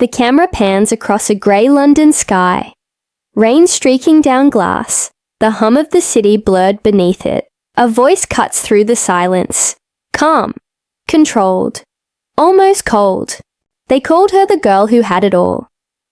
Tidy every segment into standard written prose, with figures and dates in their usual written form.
The camera pans across a grey London sky. Rain streaking down glass, the hum of the city blurred beneath it. A voice cuts through the silence. Calm. Controlled. Almost cold. They called her the girl who had it all.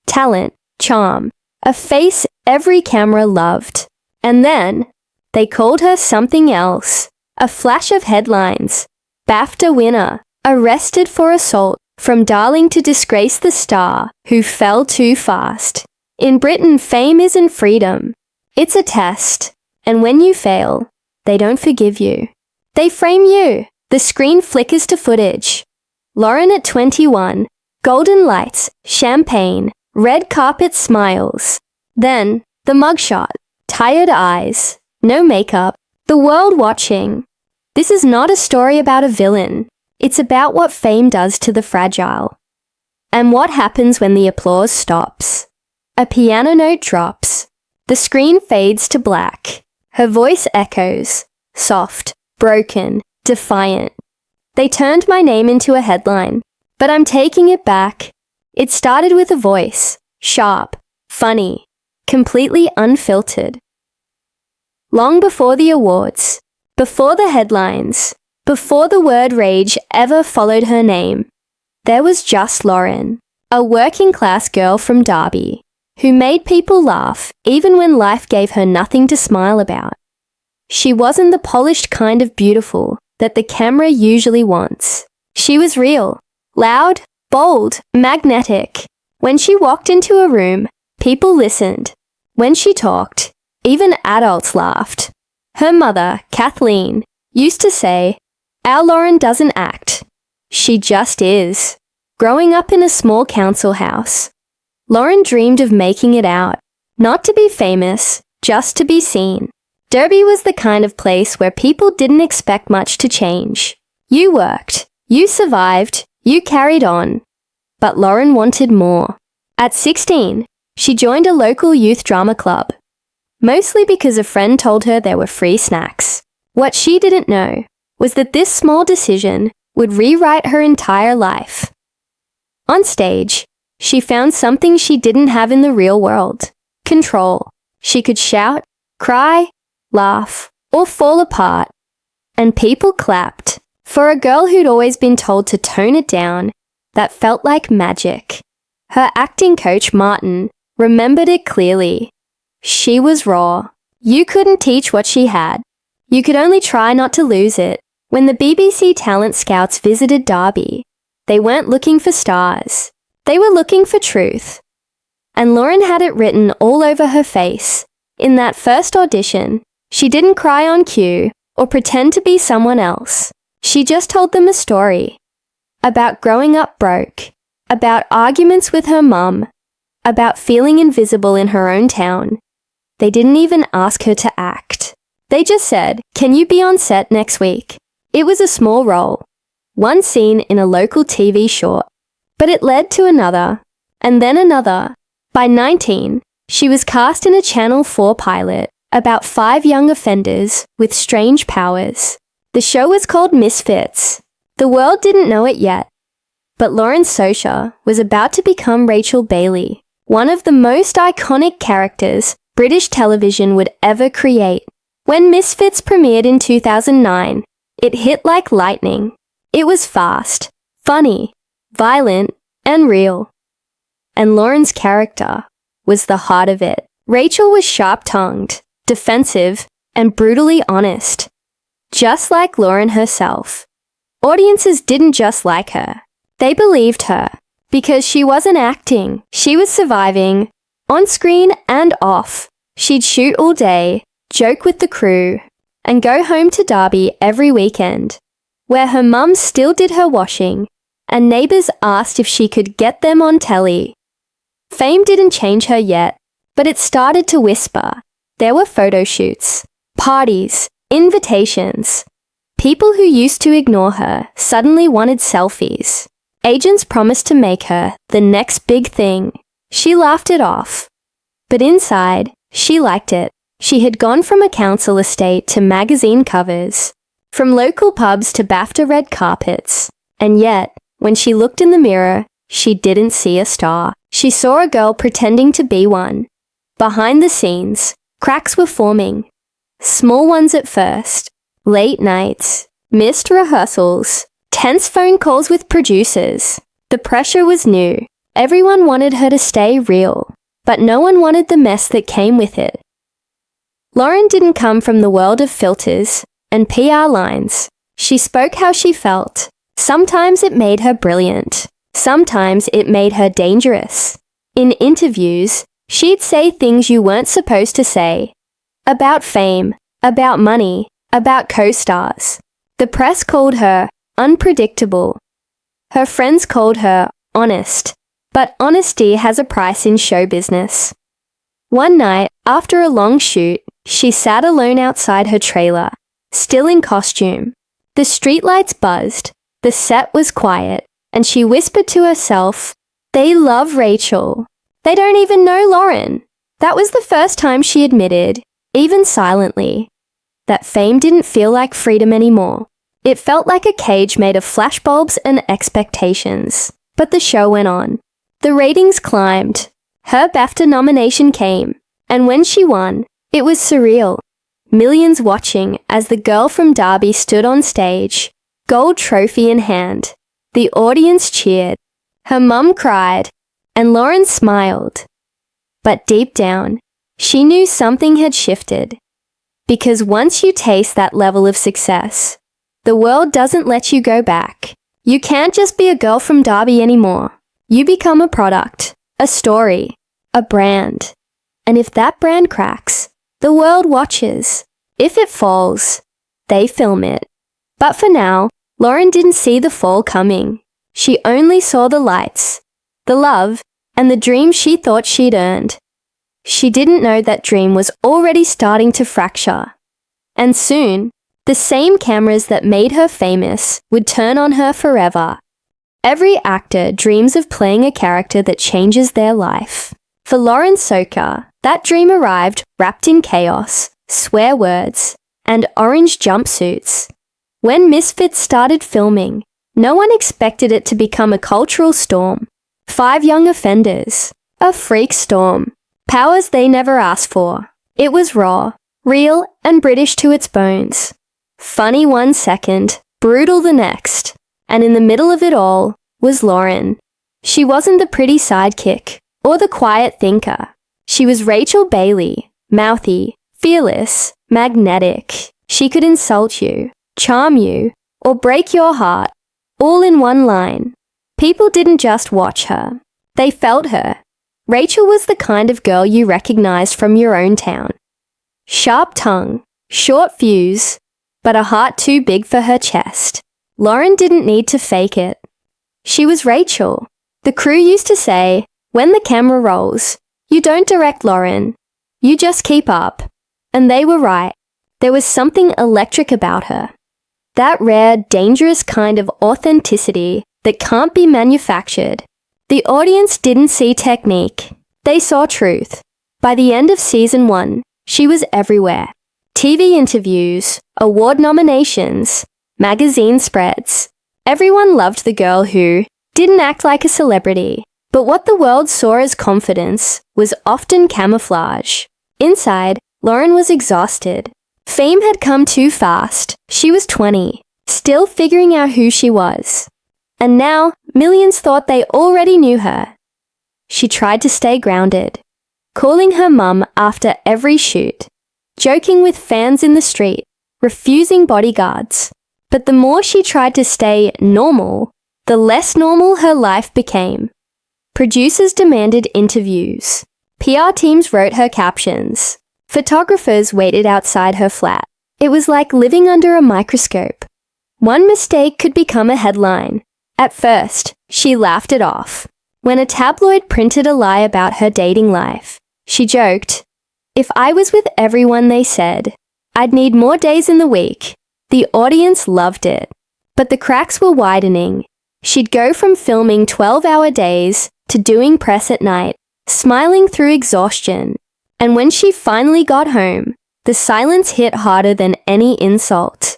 Talent. Charm. A face every camera loved. And then, they called her something else. A flash of headlines. BAFTA winner. Arrested for assault. From darling to disgrace, the star who fell too fast. In Britain, fame isn't freedom. It's a test. And when you fail, they don't forgive you. They frame you. The screen flickers to footage. Lauren at 21. Golden lights, champagne, red carpet smiles. Then, the mugshot. Tired eyes. No makeup. The world watching. This is not a story about a villain. It's about what fame does to the fragile. And what happens when the applause stops. A piano note drops. The screen fades to black. Her voice echoes. Soft, broken, defiant. They turned my name into a headline, but I'm taking it back. It started with a voice. Sharp, funny, completely unfiltered. Long before the awards, before the headlines, before the word rage ever followed her name, there was just Lauren, a working-class girl from Derby, who made people laugh even when life gave her nothing to smile about. She wasn't the polished kind of beautiful that the camera usually wants. She was real, loud, bold, magnetic. When she walked into a room, people listened. When she talked, even adults laughed. Her mother, Kathleen, used to say, "Our Lauren doesn't act. She just is." Growing up in a small council house, Lauren dreamed of making it out, not to be famous, just to be seen. Derby was the kind of place where people didn't expect much to change. You worked, you survived, you carried on. But Lauren wanted more. At 16, she joined a local youth drama club, mostly because a friend told her there were free snacks. What she didn't know was that this small decision would rewrite her entire life. On stage, she found something she didn't have in the real world: control. She could shout, cry, laugh, or fall apart. And people clapped. For a girl who'd always been told to tone it down, that felt like magic. Her acting coach, Martin, remembered it clearly. She was raw. You couldn't teach what she had. You could only try not to lose it. When the BBC talent scouts visited Derby, they weren't looking for stars. They were looking for truth. And Lauren had it written all over her face. In that first audition, she didn't cry on cue or pretend to be someone else. She just told them a story. About growing up broke. About arguments with her mum. About feeling invisible in her own town. They didn't even ask her to act. They just said, "Can you be on set next week?" It was a small role. One scene in a local TV short. But it led to another, and then another. By 19, she was cast in a Channel 4 pilot about 5 young offenders with strange powers. The show was called Misfits. The world didn't know it yet. But Lauren Socha was about to become Rachel Bailey, one of the most iconic characters British television would ever create. When Misfits premiered in 2009, it hit like lightning. It was fast, funny, violent, and real. And Lauren's character was the heart of it. Rachel was sharp-tongued, defensive, and brutally honest. Just like Lauren herself. Audiences didn't just like her. They believed her. Because she wasn't acting. She was surviving. On screen and off. She'd shoot all day, joke with the crew, and go home to Derby every weekend, where her mum still did her washing, and neighbours asked if she could get them on telly. Fame didn't change her yet, but it started to whisper. There were photo shoots, parties, invitations. People who used to ignore her suddenly wanted selfies. Agents promised to make her the next big thing. She laughed it off. But inside, she liked it. She had gone from a council estate to magazine covers, from local pubs to BAFTA red carpets. And yet, when she looked in the mirror, She didn't see a star. She saw a girl pretending to be one. Behind the scenes, cracks were forming. Small ones at first. Late nights, missed rehearsals, tense phone calls with producers. The pressure was new. Everyone wanted her to stay real, but no one wanted the mess that came with it. Lauren didn't come from the world of filters and PR lines. She spoke how she felt. Sometimes it made her brilliant. Sometimes it made her dangerous. In interviews, she'd say things you weren't supposed to say. About fame, about money, about co-stars. The press called her unpredictable. Her friends called her honest. But honesty has a price in show business. One night, after a long shoot, she sat alone outside her trailer, still in costume. The streetlights buzzed, the set was quiet, and she whispered to herself, "They love Rachel. They don't even know Lauren." That was the first time she admitted, even silently, that fame didn't feel like freedom anymore. It felt like a cage made of flashbulbs and expectations. But the show went on. The ratings climbed. Her BAFTA nomination came, and when she won, it was surreal. Millions watching as the girl from Derby stood on stage, gold trophy in hand. The audience cheered. Her mum cried, and Lauren smiled. But deep down, she knew something had shifted. Because once you taste that level of success, the world doesn't let you go back. You can't just be a girl from Derby anymore. You become a product, a story, a brand. And if that brand cracks, the world watches. If it falls, they film it. But for now, Lauren didn't see the fall coming. She only saw the lights, the love, and the dream she thought she'd earned. She didn't know that dream was already starting to fracture. And soon, the same cameras that made her famous would turn on her forever. Every actor dreams of playing a character that changes their life. For Lauren Socha, that dream arrived wrapped in chaos, swear words, and orange jumpsuits. When Misfits started filming, no one expected it to become a cultural storm. 5 young offenders. A freak storm. Powers they never asked for. It was raw, real, and British to its bones. Funny 1 second, brutal the next. And in the middle of it all was Lauren. She wasn't the pretty sidekick or the quiet thinker. She was Rachel Bailey, mouthy, fearless, magnetic. She could insult you, charm you, or break your heart, all in one line. People didn't just watch her. They felt her. Rachel was the kind of girl you recognized from your own town. Sharp tongue, short fuse, but a heart too big for her chest. Lauren didn't need to fake it. She was Rachel. The crew used to say, when the camera rolls, you don't direct Lauren, you just keep up. And they were right. There was something electric about her. That rare, dangerous kind of authenticity that can't be manufactured. The audience didn't see technique. They saw truth. By the end of season 1, she was everywhere. TV interviews, award nominations, magazine spreads. Everyone loved the girl who didn't act like a celebrity. But what the world saw as confidence was often camouflage. Inside, Lauren was exhausted. Fame had come too fast. She was 20, still figuring out who she was. And now, millions thought they already knew her. She tried to stay grounded, calling her mum after every shoot, joking with fans in the street, refusing bodyguards. But the more she tried to stay normal, the less normal her life became. Producers demanded interviews. PR teams wrote her captions. Photographers waited outside her flat. It was like living under a microscope. One mistake could become a headline. At first, she laughed it off. When a tabloid printed a lie about her dating life, she joked, "If I was with everyone they said, I'd need more days in the week." The audience loved it. But the cracks were widening. She'd go from filming 12-hour days to doing press at night, smiling through exhaustion. And when she finally got home, the silence hit harder than any insult.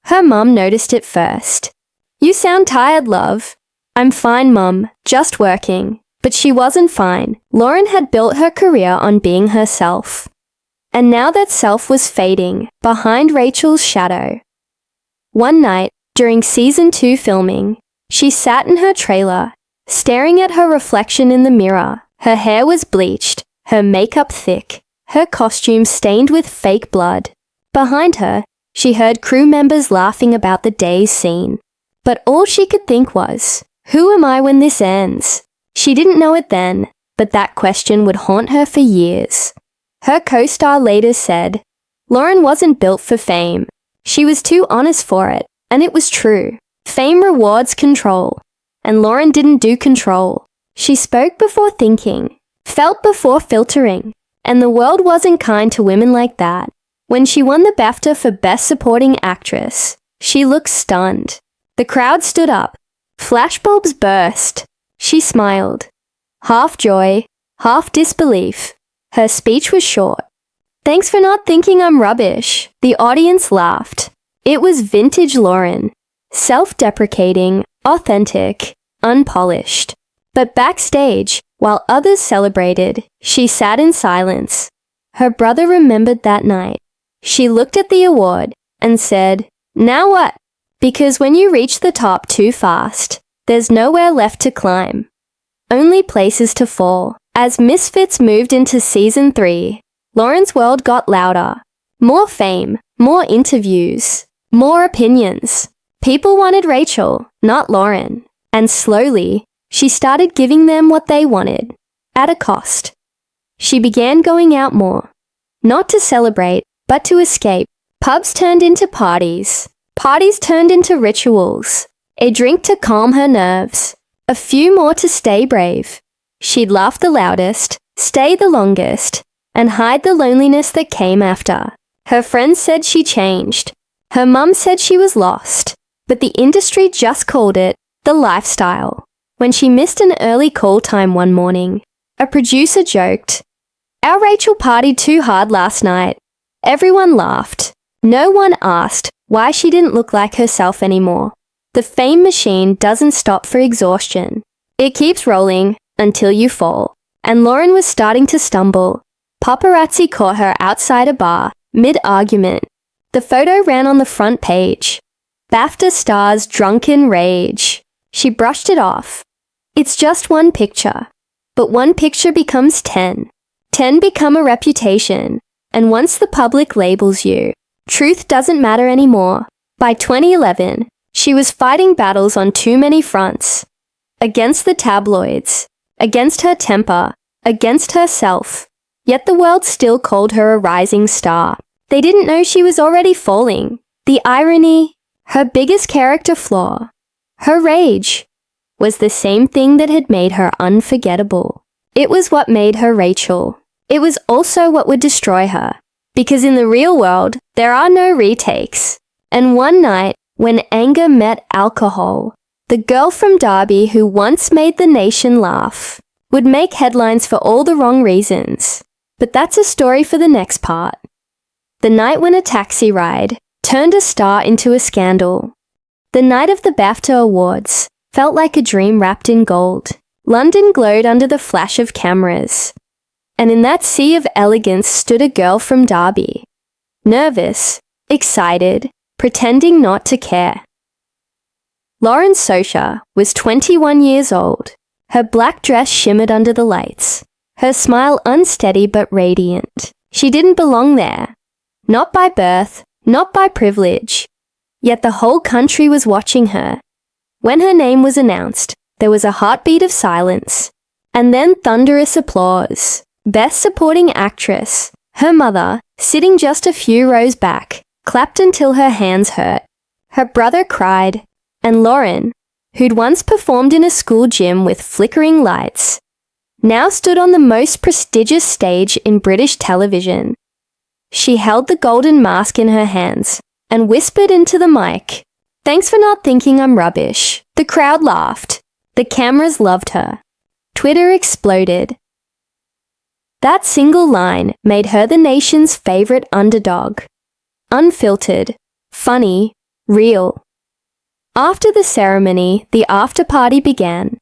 Her mum noticed it first. "You sound tired, love." "I'm fine, Mum, just working." But she wasn't fine. Lauren had built her career on being herself. And now that self was fading behind Rachel's shadow. One night, during season 2 filming, she sat in her trailer, staring at her reflection in the mirror. Her hair was bleached, her makeup thick, her costume stained with fake blood. Behind her, she heard crew members laughing about the day's scene. But all she could think was, who am I when this ends? She didn't know it then, but that question would haunt her for years. Her co-star later said, "Lauren wasn't built for fame. She was too honest for it, and it was true. Fame rewards control, and Lauren didn't do control. She spoke before thinking, felt before filtering, and the world wasn't kind to women like that." When she won the BAFTA for Best Supporting Actress, she looked stunned. The crowd stood up. Flashbulbs burst. She smiled. Half joy, half disbelief. Her speech was short. "Thanks for not thinking I'm rubbish." The audience laughed. It was vintage Lauren. Self-deprecating, authentic, unpolished. But backstage, while others celebrated, she sat in silence. Her brother remembered that night. She looked at the award and said, "Now what?" Because when you reach the top too fast, there's nowhere left to climb. Only places to fall. As Misfits moved into season 3, Lauren's world got louder. More fame, more interviews, more opinions. People wanted Rachel, not Lauren. And slowly, she started giving them what they wanted, at a cost. She began going out more. Not to celebrate, but to escape. Pubs turned into parties. Parties turned into rituals. A drink to calm her nerves. A few more to stay brave. She'd laugh the loudest, stay the longest, and hide the loneliness that came after. Her friends said she changed. Her mum said she was lost. But the industry just called it the lifestyle. When she missed an early call time one morning, a producer joked, "Our Rachel partied too hard last night." Everyone laughed. No one asked why she didn't look like herself anymore. The fame machine doesn't stop for exhaustion. It keeps rolling until you fall. And Lauren was starting to stumble. Paparazzi caught her outside a bar, mid-argument. The photo ran on the front page. BAFTA stars drunken rage. She brushed it off. It's just one picture. But one picture becomes 10. 10 become a reputation. And once the public labels you, truth doesn't matter anymore. By 2011, she was fighting battles on too many fronts. Against the tabloids, against her temper, against herself. Yet the world still called her a rising star. They didn't know she was already falling. The irony, her biggest character flaw, her rage, was the same thing that had made her unforgettable. It was what made her Rachel. It was also what would destroy her. Because in the real world, there are no retakes. And one night, when anger met alcohol, the girl from Derby who once made the nation laugh would make headlines for all the wrong reasons. But that's a story for the next part. The night when a taxi ride turned a star into a scandal. The night of the BAFTA Awards felt like a dream wrapped in gold. London glowed under the flash of cameras. And in that sea of elegance stood a girl from Derby. Nervous, excited, pretending not to care. Lauren Socha was 21 years old. Her black dress shimmered under the lights. Her smile unsteady but radiant. She didn't belong there. Not by birth, not by privilege. Yet the whole country was watching her. When her name was announced, there was a heartbeat of silence. And then thunderous applause. Best Supporting Actress. Her mother, sitting just a few rows back, clapped until her hands hurt. Her brother cried. And Lauren, who'd once performed in a school gym with flickering lights, now stood on the most prestigious stage in British television. She held the golden mask in her hands and whispered into the mic, "Thanks for not thinking I'm rubbish." The crowd laughed. The cameras loved her. Twitter exploded. That single line made her the nation's favorite underdog. Unfiltered, funny, real. After the ceremony, the after-party began.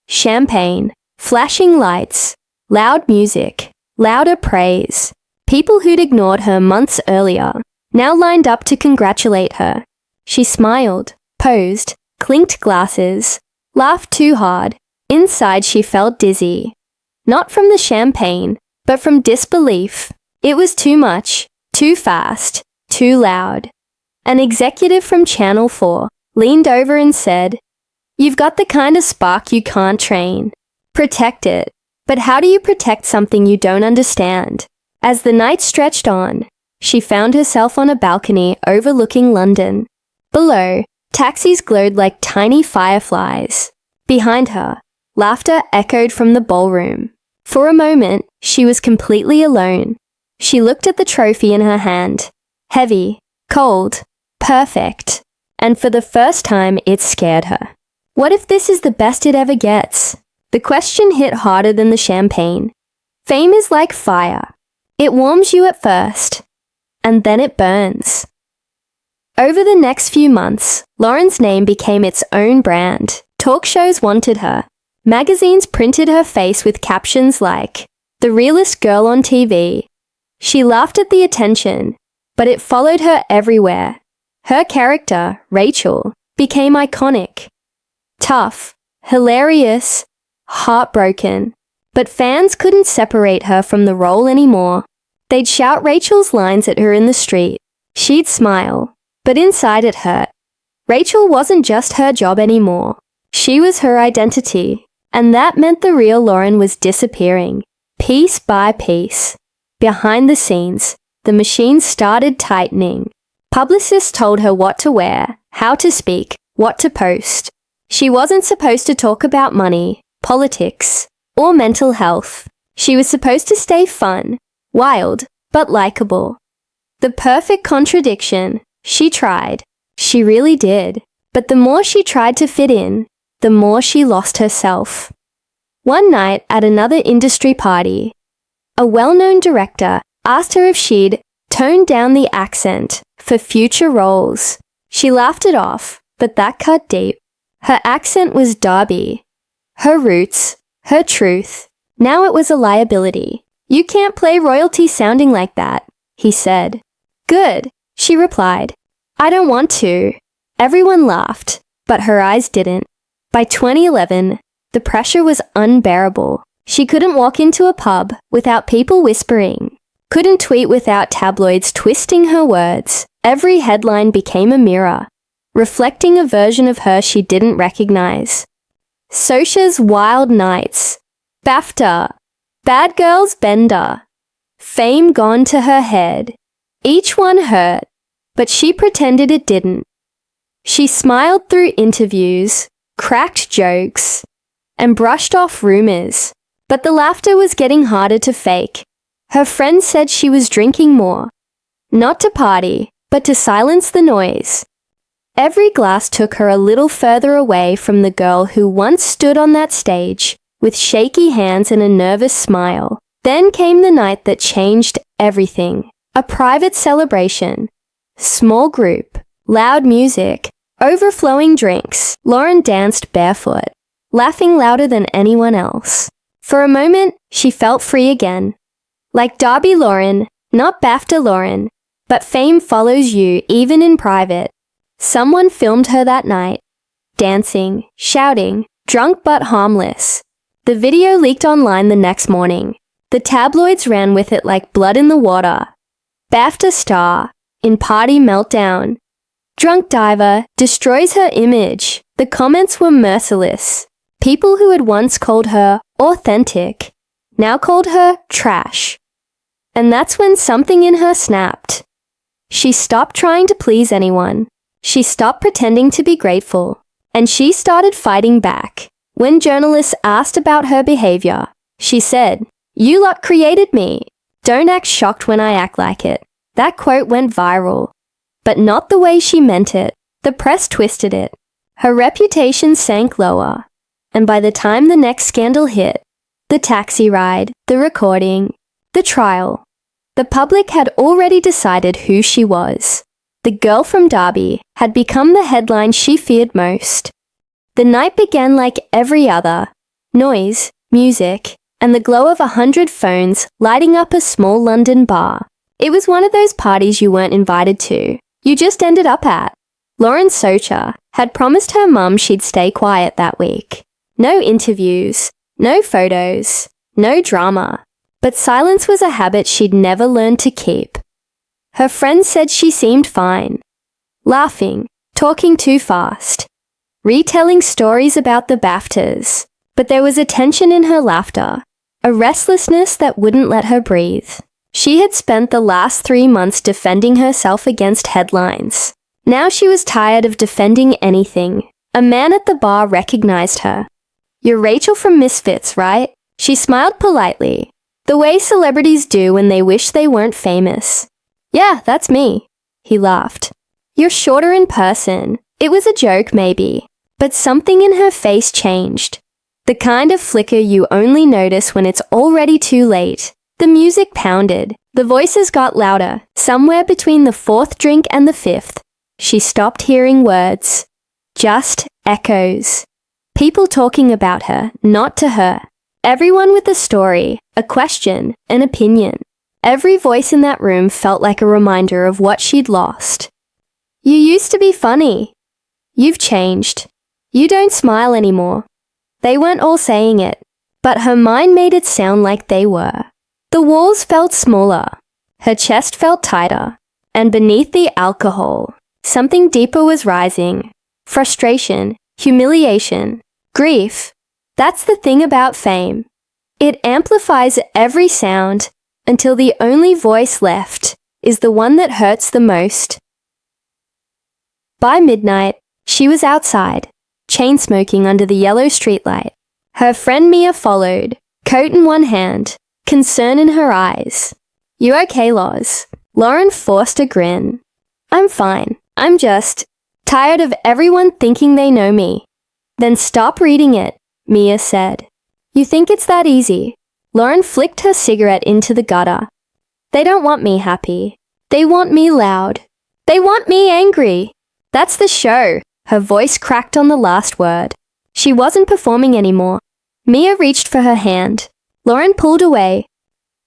Champagne, flashing lights, loud music, louder praise. People who'd ignored her months earlier now lined up to congratulate her. She smiled, posed, clinked glasses, laughed too hard. Inside she felt dizzy. Not from the champagne, but from disbelief. It was too much, too fast, too loud. An executive from Channel 4 leaned over and said, "You've got the kind of spark you can't train. Protect it. But how do you protect something you don't understand?" As the night stretched on, she found herself on a balcony overlooking London. Below, taxis glowed like tiny fireflies. Behind her, laughter echoed from the ballroom. For a moment, she was completely alone. She looked at the trophy in her hand. Heavy, cold, perfect. And for the first time, it scared her. What if this is the best it ever gets? The question hit harder than the champagne. Fame is like fire. It warms you at first, and then it burns. Over the next few months, Lauren's name became its own brand. Talk shows wanted her. Magazines printed her face with captions like, "The realest girl on TV." She laughed at the attention, but it followed her everywhere. Her character, Rachel, became iconic. Tough, hilarious, heartbroken. But fans couldn't separate her from the role anymore. They'd shout Rachel's lines at her in the street. She'd smile, but inside it hurt. Rachel wasn't just her job anymore. She was her identity, and that meant the real Lauren was disappearing, piece by piece. Behind the scenes, the machine started tightening. Publicists told her what to wear, how to speak, what to post. She wasn't supposed to talk about money, politics, or mental health. She was supposed to stay fun, wild, but likable. The perfect contradiction. She tried. She really did. But the more she tried to fit in, the more she lost herself. One night at another industry party, a well-known director asked her if she'd tone down the accent for future roles. She laughed it off, but that cut deep. Her accent was Derby. Her roots, her truth. Now it was a liability. "You can't play royalty sounding like that," he said. "Good," she replied. "I don't want to." Everyone laughed, but her eyes didn't. By 2011, the pressure was unbearable. She couldn't walk into a pub without people whispering. Couldn't tweet without tabloids twisting her words. Every headline became a mirror, reflecting a version of her she didn't recognize. Socha's Wild Nights, BAFTA, Bad Girls Bender, fame gone to her head. Each one hurt, but she pretended it didn't. She smiled through interviews, cracked jokes, and brushed off rumors. But the laughter was getting harder to fake. Her friends said she was drinking more. Not to party, but to silence the noise. Every glass took her a little further away from the girl who once stood on that stage with shaky hands and a nervous smile. Then came the night that changed everything. A private celebration. Small group. Loud music. Overflowing drinks. Lauren danced barefoot, laughing louder than anyone else. For a moment, she felt free again. Like Derby Lauren, not BAFTA Lauren, but fame follows you even in private. Someone filmed her that night, dancing, shouting, drunk but harmless. The video leaked online the next morning. The tabloids ran with it like blood in the water. BAFTA star, in party meltdown. Drunk diver, destroys her image. The comments were merciless. People who had once called her authentic, now called her trash. And that's when something in her snapped. She stopped trying to please anyone. She stopped pretending to be grateful. And she started fighting back. When journalists asked about her behavior, she said, "You lot created me. Don't act shocked when I act like it." That quote went viral. But not the way she meant it. The press twisted it. Her reputation sank lower. And by the time the next scandal hit, the taxi ride, the recording, the trial, the public had already decided who she was. the girl from Derby, had become the headline she feared most. The night began like every other. Noise, music, and the glow of 100 phones lighting up a small London bar. It was one of those parties you weren't invited to. You just ended up at. Lauren Socha had promised her mum she'd stay quiet that week. No interviews, no photos, no drama. But silence was a habit she'd never learned to keep. Her friends said she seemed fine. Laughing, talking too fast, retelling stories about the BAFTAs. But there was a tension in her laughter, a restlessness that wouldn't let her breathe. She had spent the last 3 months defending herself against headlines. Now she was tired of defending anything. A man at the bar recognized her. "You're Rachel from Misfits, right?" She smiled politely, the way celebrities do when they wish they weren't famous. "Yeah, that's me." He laughed. "You're shorter in person." It was a joke, maybe, but something in her face changed. The kind of flicker you only notice when it's already too late. The music pounded. The voices got louder, somewhere between the 4th drink and the 5th. She stopped hearing words. Just echoes. People talking about her, not to her. Everyone with a story, a question, an opinion. Every voice in that room felt like a reminder of what she'd lost. "You used to be funny. You've changed. You don't smile anymore." They weren't all saying it, but her mind made it sound like they were. The walls felt smaller. Her chest felt tighter. And beneath the alcohol, something deeper was rising. Frustration, humiliation, grief. That's the thing about fame. It amplifies every sound until the only voice left is the one that hurts the most. By midnight, she was outside, chain smoking under the yellow streetlight. Her friend Mia followed, coat in one hand, concern in her eyes. "You okay, Loz?" Lauren forced a grin. "I'm fine. I'm just tired of everyone thinking they know me." "Then stop reading it," Mia said. "You think it's that easy?" Lauren flicked her cigarette into the gutter. "They don't want me happy. They want me loud. They want me angry. That's the show." Her voice cracked on the last word. She wasn't performing anymore. Mia reached for her hand. Lauren pulled away.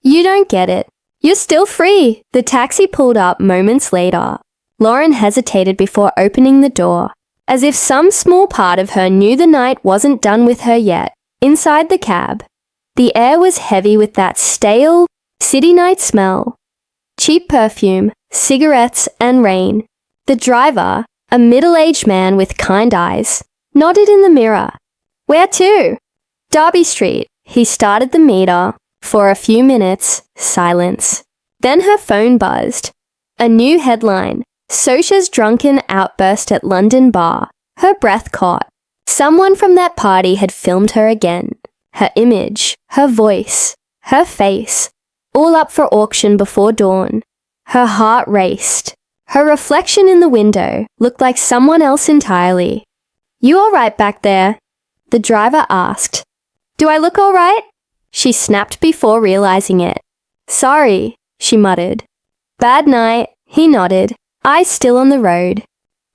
"You don't get it. You're still free." The taxi pulled up moments later. Lauren hesitated before opening the door, as if some small part of her knew the night wasn't done with her yet. Inside the cab, the air was heavy with that stale, city night smell. Cheap perfume, cigarettes, and rain. The driver, a middle-aged man with kind eyes, nodded in the mirror. "Where to?" "Derby Street." He started the meter. For a few minutes, silence. Then her phone buzzed. A new headline. Socha's drunken outburst at London bar. Her breath caught. Someone from that party had filmed her again. Her image, her voice, her face, all up for auction before dawn. Her heart raced. Her reflection in the window looked like someone else entirely. "You all right back there?" the driver asked. "Do I look all right?" She snapped before realizing it. "Sorry," she muttered. "Bad night," he nodded, eyes still on the road.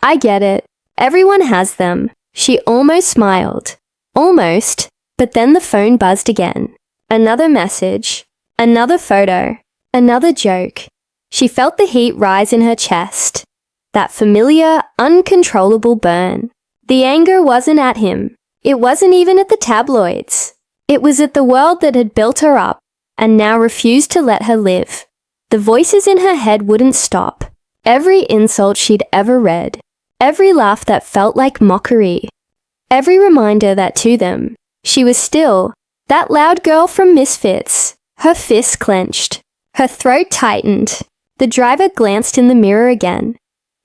"I get it. Everyone has them." She almost smiled. Almost, but then the phone buzzed again. Another message. Another photo. Another joke. She felt the heat rise in her chest. That familiar, uncontrollable burn. The anger wasn't at him. It wasn't even at the tabloids. It was at the world that had built her up and now refused to let her live. The voices in her head wouldn't stop. Every insult she'd ever read. Every laugh that felt like mockery. Every reminder that to them, she was still that loud girl from Misfits. Her fists clenched. Her throat tightened. The driver glanced in the mirror again.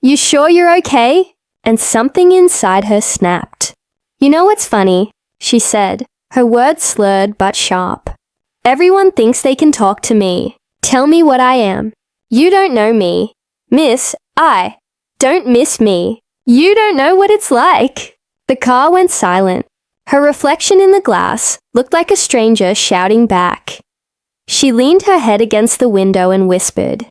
"You sure you're okay?" And something inside her snapped. "You know what's funny?" she said, her words slurred but sharp. "Everyone thinks they can talk to me. Tell me what I am. You don't know me. Miss, I don't miss me. You don't know what it's like." The car went silent. Her reflection in the glass looked like a stranger shouting back. She leaned her head against the window and whispered,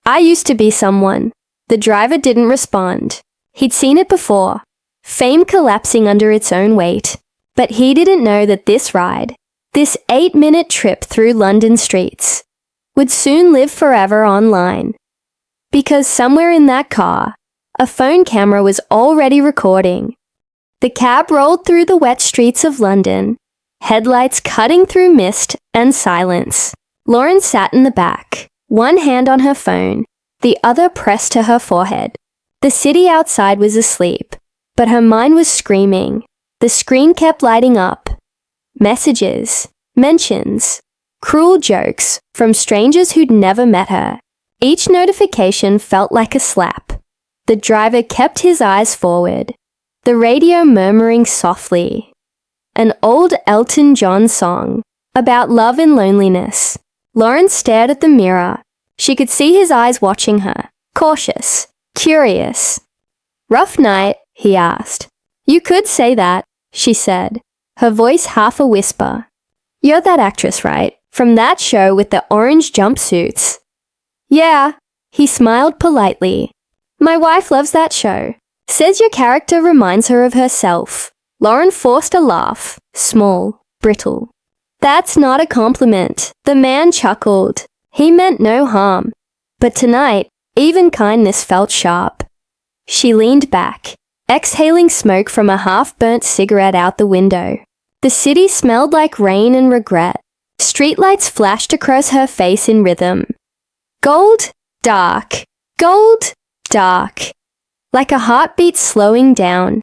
"I used to be someone. The driver didn't respond. He'd seen it before, fame collapsing under its own weight. But he didn't know that this ride, this 8-minute trip through London streets, would soon live forever online. Because somewhere in that car, a phone camera was already recording. The cab rolled through the wet streets of London, headlights cutting through mist and silence. Lauren sat in the back, one hand on her phone, the other pressed to her forehead. The city outside was asleep, but her mind was screaming. The screen kept lighting up. Messages, mentions, cruel jokes from strangers who'd never met her. Each notification felt like a slap. The driver kept his eyes forward, the radio murmuring softly. An old Elton John song about love and loneliness. Lauren stared at the mirror. She could see his eyes watching her, cautious, curious. "Rough night?" he asked. "You could say that," she said, her voice half a whisper. "You're that actress, right? From that show with the orange jumpsuits." "Yeah," he smiled politely. "My wife loves that show. Says your character reminds her of herself." Lauren forced a laugh, small, brittle. "That's not a compliment." The man chuckled. He meant no harm. But tonight, even kindness felt sharp. She leaned back, exhaling smoke from a half-burnt cigarette out the window. The city smelled like rain and regret. Streetlights flashed across her face in rhythm. Gold, dark. Gold, dark. Like a heartbeat slowing down.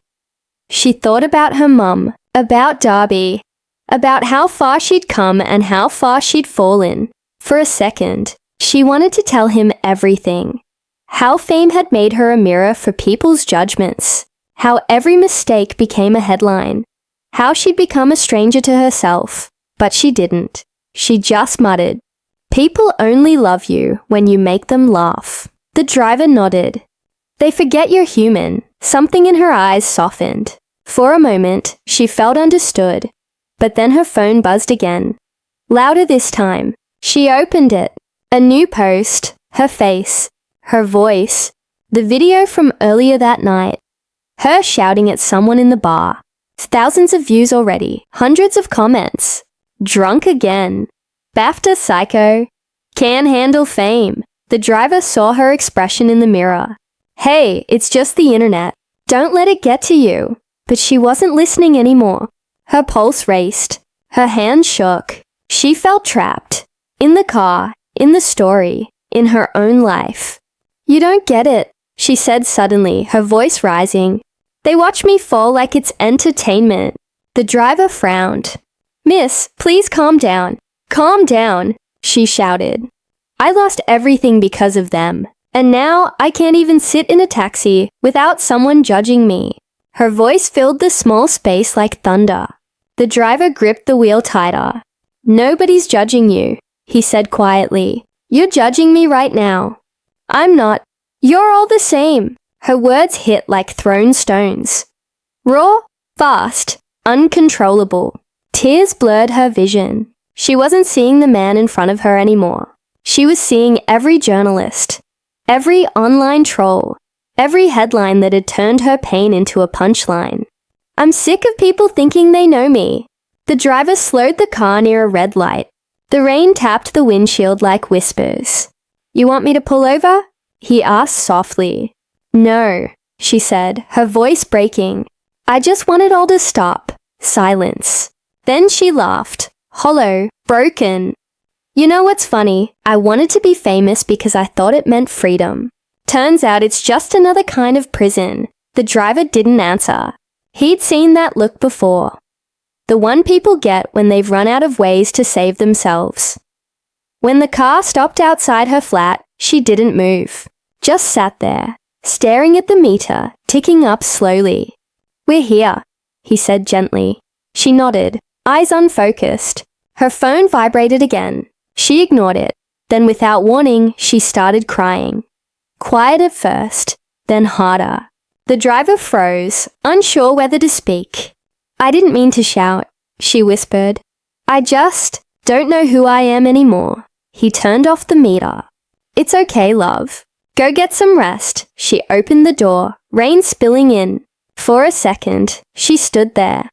She thought about her mum, about Darby, about how far she'd come and how far she'd fallen. For a second, she wanted to tell him everything. How fame had made her a mirror for people's judgments. How every mistake became a headline. How she'd become a stranger to herself. But she didn't. She just muttered, "People only love you when you make them laugh." The driver nodded. "They forget you're human." Something in her eyes softened. For a moment, she felt understood. But then her phone buzzed again. Louder this time. She opened it. A new post. Her face. Her voice. The video from earlier that night. Her shouting at someone in the bar. Thousands of views already. Hundreds of comments. Drunk again. BAFTA psycho. Can handle fame. The driver saw her expression in the mirror. "Hey, it's just the internet. Don't let it get to you." But she wasn't listening anymore. Her pulse raced. Her hand shook. She felt trapped. In the car, in the story, in her own life. "You don't get it," she said suddenly, her voice rising. "They watch me fall like it's entertainment." The driver frowned. "Miss, please calm down. Calm down," she shouted. "I lost everything because of them. And now I can't even sit in a taxi without someone judging me." Her voice filled the small space like thunder. The driver gripped the wheel tighter. "Nobody's judging you," he said quietly. "You're judging me right now." "I'm not." "You're all the same." Her words hit like thrown stones. Raw, fast, uncontrollable. Tears blurred her vision. She wasn't seeing the man in front of her anymore. She was seeing every journalist, every online troll, every headline that had turned her pain into a punchline. "I'm sick of people thinking they know me." The driver slowed the car near a red light. The rain tapped the windshield like whispers. "You want me to pull over?" he asked softly. "No," she said, her voice breaking. "I just want it all to stop." Silence. Then she laughed. Hollow, broken. "You know what's funny? I wanted to be famous because I thought it meant freedom. Turns out it's just another kind of prison." The driver didn't answer. He'd seen that look before. The one people get when they've run out of ways to save themselves. When the car stopped outside her flat, she didn't move. Just sat there, staring at the meter, ticking up slowly. "We're here," he said gently. She nodded, eyes unfocused. Her phone vibrated again. She ignored it. Then without warning, she started crying. Quiet at first, then harder. The driver froze, unsure whether to speak. "I didn't mean to shout," she whispered. "I just don't know who I am anymore." He turned off the meter. "It's okay, love. Go get some rest. She opened the door, rain spilling in. For a second, she stood there.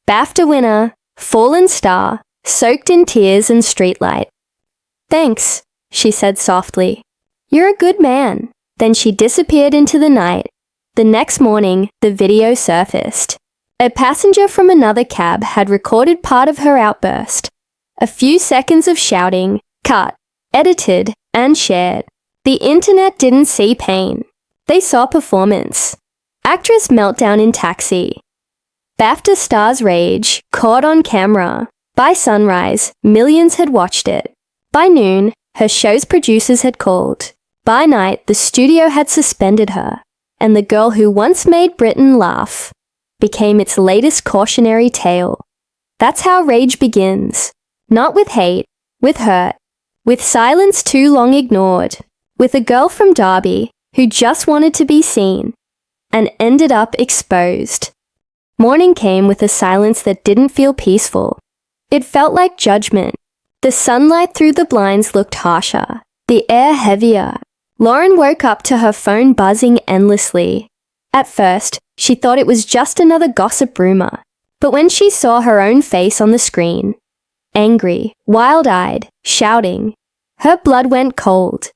BAFTA winner, fallen star, soaked in tears and streetlight. Thanks, she said softly. You're a good man. Then she disappeared into the night. The next morning, the video surfaced. A passenger from another cab had recorded part of her outburst. A few seconds of shouting, cut, edited, and shared. The internet didn't see pain. They saw performance. Actress meltdown in taxi. BAFTA star's rage, caught on camera. By sunrise, millions had watched it. By noon, her show's producers had called. By night, the studio had suspended her. And the girl who once made Britain laugh became its latest cautionary tale. That's how rage begins. Not with hate, with hurt, with silence too long ignored, with a girl from Derby who just wanted to be seen and ended up exposed. Morning came with a silence that didn't feel peaceful. It felt like judgment. The sunlight through the blinds looked harsher, the air heavier. Lauren woke up to her phone buzzing endlessly. At first, she thought it was just another gossip rumor, but when she saw her own face on the screen, angry, wild-eyed, shouting, her blood went cold.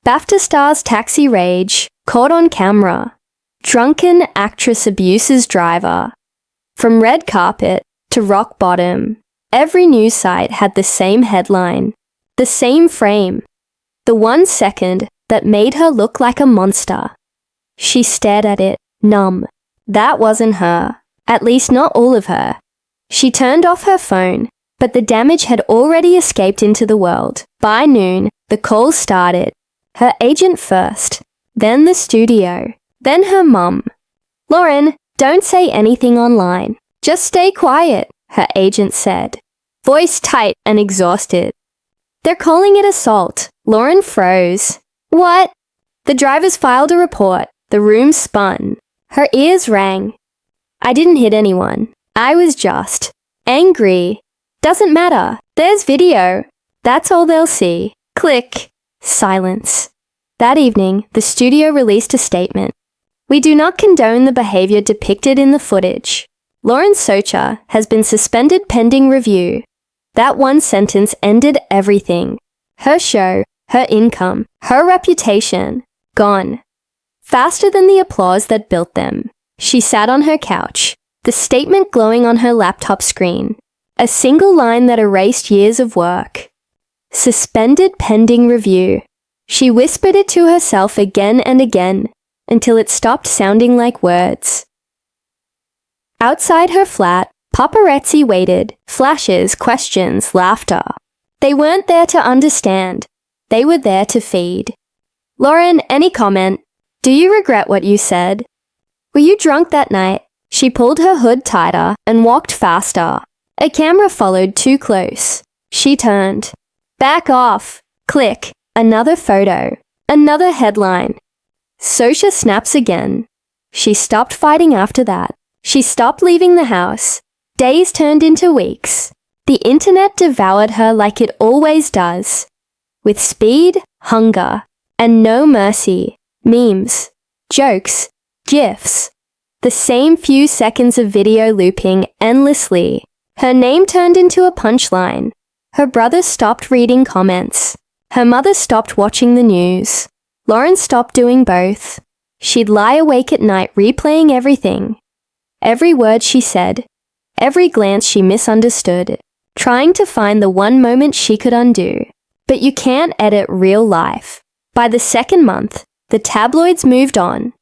BAFTA star's taxi rage, caught on camera. Drunken actress abuses driver. From red carpet to rock bottom, every news site had the same headline, the same frame, the 1 second that made her look like a monster. She stared at it, numb. That wasn't her, at least not all of her. She turned off her phone, but the damage had already escaped into the world. By noon, the calls started. Her agent first, then the studio, then her mum. Lauren, don't say anything online. Just stay quiet, her agent said, voice tight and exhausted. They're calling it assault. Lauren froze. What? The drivers filed a report. The room spun. Her ears rang. I didn't hit anyone. I was just angry. Doesn't matter. There's video. That's all they'll see. Click. Silence. That evening, the studio released a statement. We do not condone the behavior depicted in the footage. Lauren Socha has been suspended pending review. That one sentence ended everything. Her show, her income, her reputation, gone. Faster than the applause that built them. She sat on her couch, the statement glowing on her laptop screen. A single line that erased years of work. Suspended pending review. She whispered it to herself again and again, until it stopped sounding like words. Outside her flat, paparazzi waited, flashes, questions, laughter. They weren't there to understand. They were there to feed. Lauren, any comment? Do you regret what you said? Were you drunk that night? She pulled her hood tighter and walked faster. A camera followed too close. She turned. Back off. Click. Another photo. Another headline. Socha snaps again. She stopped fighting after that. She stopped leaving the house. Days turned into weeks. The internet devoured her like it always does. With speed, hunger, and no mercy. Memes, jokes, GIFs. The same few seconds of video looping endlessly. Her name turned into a punchline. Her brother stopped reading comments. Her mother stopped watching the news. Lauren stopped doing both. She'd lie awake at night replaying everything. Every word she said, every glance she misunderstood, trying to find the one moment she could undo. But you can't edit real life. By the second month, the tabloids moved on.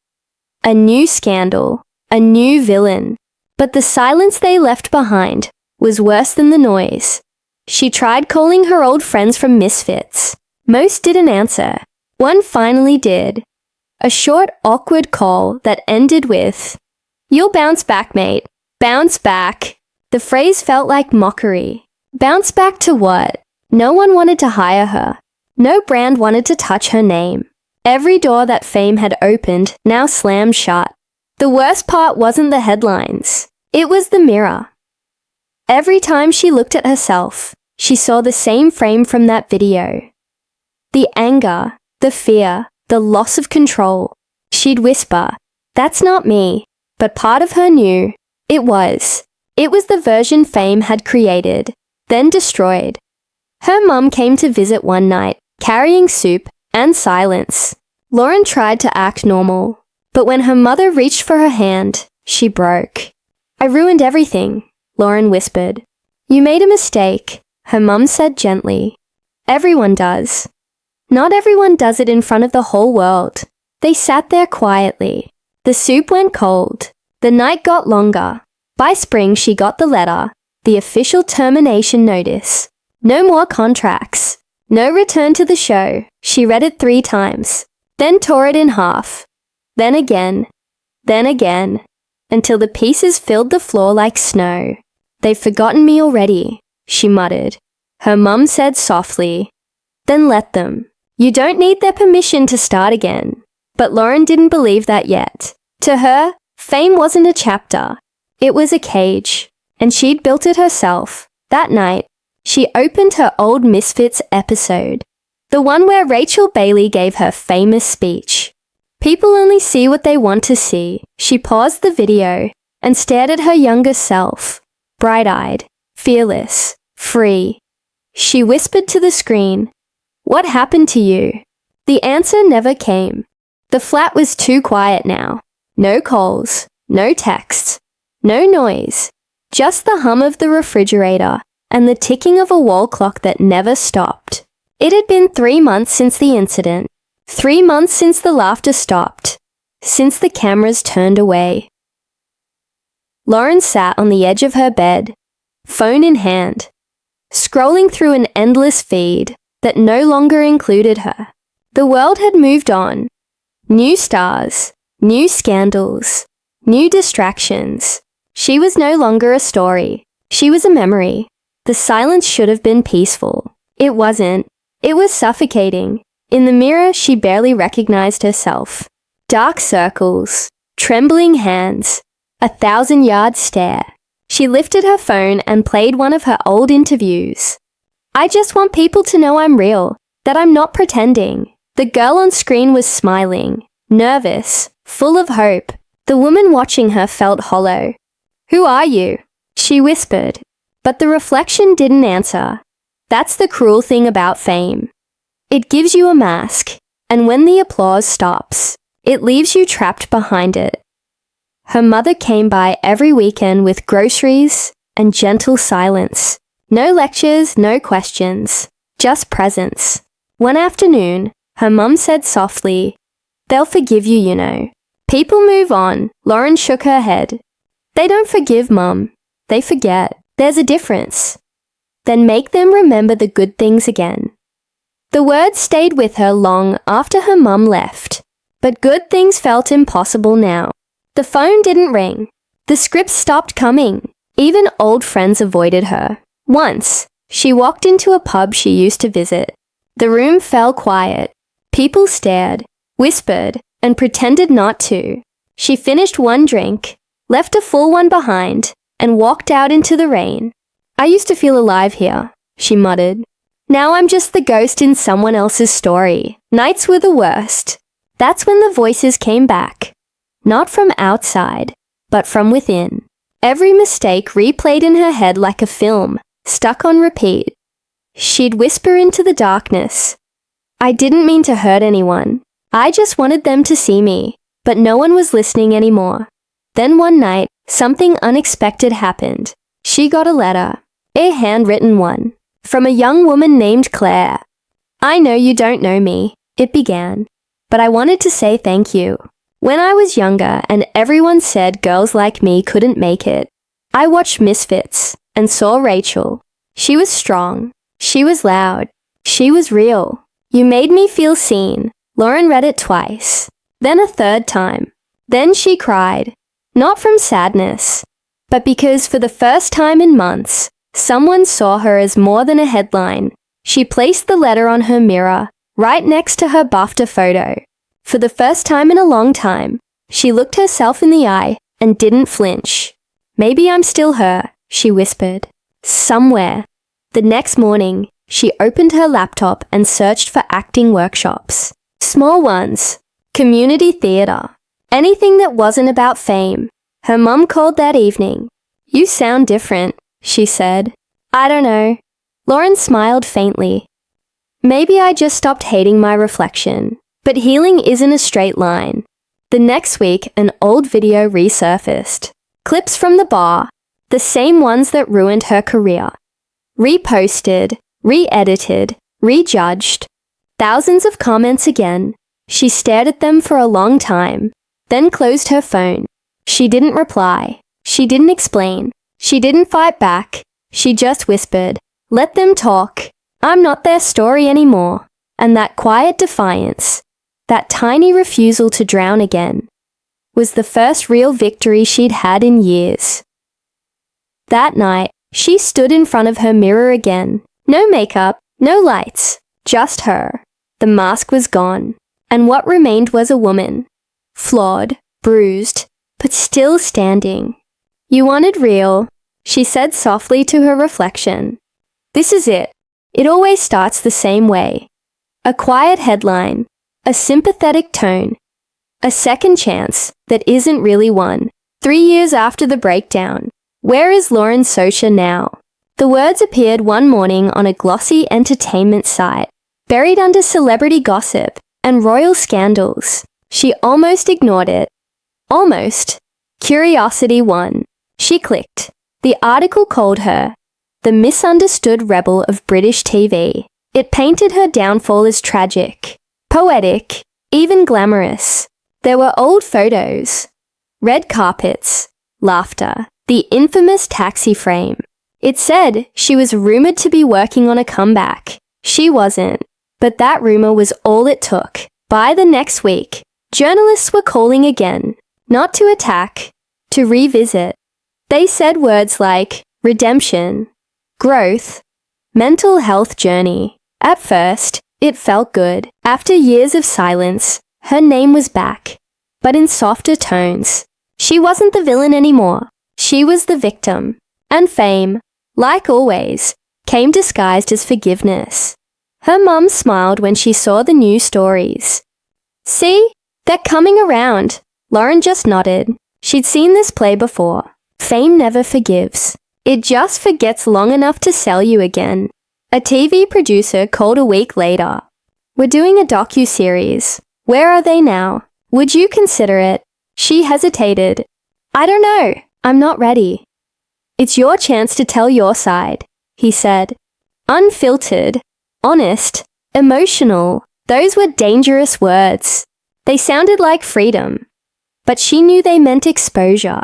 A new scandal, a new villain. But the silence they left behind was worse than the noise. She tried calling her old friends from Misfits. Most didn't answer. One finally did. A short, awkward call that ended with, "You'll bounce back, mate. Bounce back." The phrase felt like mockery. Bounce back to what? No one wanted to hire her. No brand wanted to touch her name. Every door that fame had opened now slammed shut. The worst part wasn't the headlines. It was the mirror. Every time she looked at herself, she saw the same frame from that video. The anger, the fear, the loss of control. She'd whisper, "That's not me." But part of her knew. It was. It was the version Fame had created, then destroyed. Her mum came to visit one night, carrying soup and silence. Lauren tried to act normal, but when her mother reached for her hand, she broke. "I ruined everything," Lauren whispered. "You made a mistake," her mum said gently. "Everyone does. Not everyone does it in front of the whole world." They sat there quietly. The soup went cold. The night got longer. By spring, she got the letter, the official termination notice. No more contracts. No return to the show. She read it 3 times, then tore it in half. Then again, until the pieces filled the floor like snow. "They've forgotten me already," she muttered. Her mum said softly, "Then let them. You don't need their permission to start again." But Lauren didn't believe that yet. To her, Fame wasn't a chapter. It was a cage, and she'd built it herself. That night, she opened her old Misfits episode, the one where Rachel Bailey gave her famous speech. People only see what they want to see. She paused the video and stared at her younger self, bright-eyed, fearless, free. She whispered to the screen, "What happened to you?" The answer never came. The flat was too quiet now. No calls, no texts, no noise, just the hum of the refrigerator and the ticking of a wall clock that never stopped. It had been 3 months since the incident, 3 months since the laughter stopped, since the cameras turned away. Lauren sat on the edge of her bed, phone in hand, scrolling through an endless feed that no longer included her. The world had moved on. New stars, new scandals, new distractions. She was no longer a story. She was a memory. The silence should have been peaceful. It wasn't. It was suffocating. In the mirror, she barely recognized herself. Dark circles, trembling hands, 1,000-yard stare. She lifted her phone and played one of her old interviews. "I just want people to know I'm real, that I'm not pretending." The girl on screen was smiling, nervous, full of hope. The woman watching her felt hollow. "Who are you?" she whispered. But the reflection didn't answer. That's the cruel thing about Fame. It gives you a mask, and when the applause stops, it leaves you trapped behind it. Her mother came by every weekend with groceries and gentle silence. No lectures, no questions, just presence. One afternoon, her mum said softly, "They'll forgive you, you know." "People move on." Lauren shook her head. "They don't forgive, Mum. They forget. There's a difference." "Then make them remember the good things again." The words stayed with her long after her mum left. But good things felt impossible now. The phone didn't ring. The scripts stopped coming. Even old friends avoided her. Once, she walked into a pub she used to visit. The room fell quiet. People stared, whispered, and pretended not to. She finished one drink, left a full one behind, and walked out into the rain. "I used to feel alive here," she muttered. "Now I'm just the ghost in someone else's story." Nights were the worst. That's when the voices came back. Not from outside, but from within. Every mistake replayed in her head like a film, stuck on repeat. She'd whisper into the darkness, "I didn't mean to hurt anyone. I just wanted them to see me." But no one was listening anymore. Then one night, something unexpected happened. She got a letter, a handwritten one, from a young woman named Claire. "I know you don't know me," it began, "but I wanted to say thank you. When I was younger and everyone said girls like me couldn't make it, I watched Misfits and saw Rachel. She was strong. She was loud. She was real. You made me feel seen." Lauren read it twice, then a third time. Then she cried, not from sadness, but because for the first time in months, someone saw her as more than a headline. She placed the letter on her mirror, right next to her BAFTA photo. For the first time in a long time, she looked herself in the eye and didn't flinch. "Maybe I'm still her," she whispered. Somewhere. The next morning, she opened her laptop and searched for acting workshops. Small ones. Community theatre. Anything that wasn't about fame. Her mum called that evening. "You sound different," she said. "I don't know." Lauren smiled faintly. "Maybe I just stopped hating my reflection. But healing isn't a straight line." The next week, an old video resurfaced. Clips from the bar, the same ones that ruined her career. Reposted, re-edited, rejudged. Thousands of comments again. She stared at them for a long time, then closed her phone. She didn't reply. She didn't explain. She didn't fight back. She just whispered, "Let them talk. I'm not their story anymore." And that quiet defiance, that tiny refusal to drown again, was the first real victory she'd had in years. That night, she stood in front of her mirror again. No makeup, no lights, just her. The mask was gone, and what remained was a woman. Flawed, bruised, but still standing. "You wanted real," she said softly to her reflection. "This is it. It always starts the same way. A quiet headline, a sympathetic tone, a second chance that isn't really one. 3 years after the breakdown, where is Lauren Socha now?" The words appeared one morning on a glossy entertainment site, buried under celebrity gossip and royal scandals. She almost ignored it. Almost. Curiosity won. She clicked. The article called her the misunderstood rebel of British TV. It painted her downfall as tragic, poetic, even glamorous. There were old photos, red carpets, laughter, the infamous taxi frame. It said she was rumored to be working on a comeback. She wasn't, but that rumor was all it took. By the next week, journalists were calling again, not to attack, to revisit. They said words like redemption, growth, mental health journey. At first, it felt good. After years of silence, her name was back, but in softer tones. She wasn't the villain anymore. She was the victim. And fame, like always, came disguised as forgiveness. Her mum smiled when she saw the new stories. "See? They're coming around." Lauren just nodded. She'd seen this play before. Fame never forgives. It just forgets long enough to sell you again. A TV producer called a week later. "We're doing a docu-series. Where are they now? Would you consider it?" She hesitated. "I don't know. I'm not ready." "It's your chance to tell your side," he said. Unfiltered, honest, emotional. Those were dangerous words. They sounded like freedom. But she knew they meant exposure.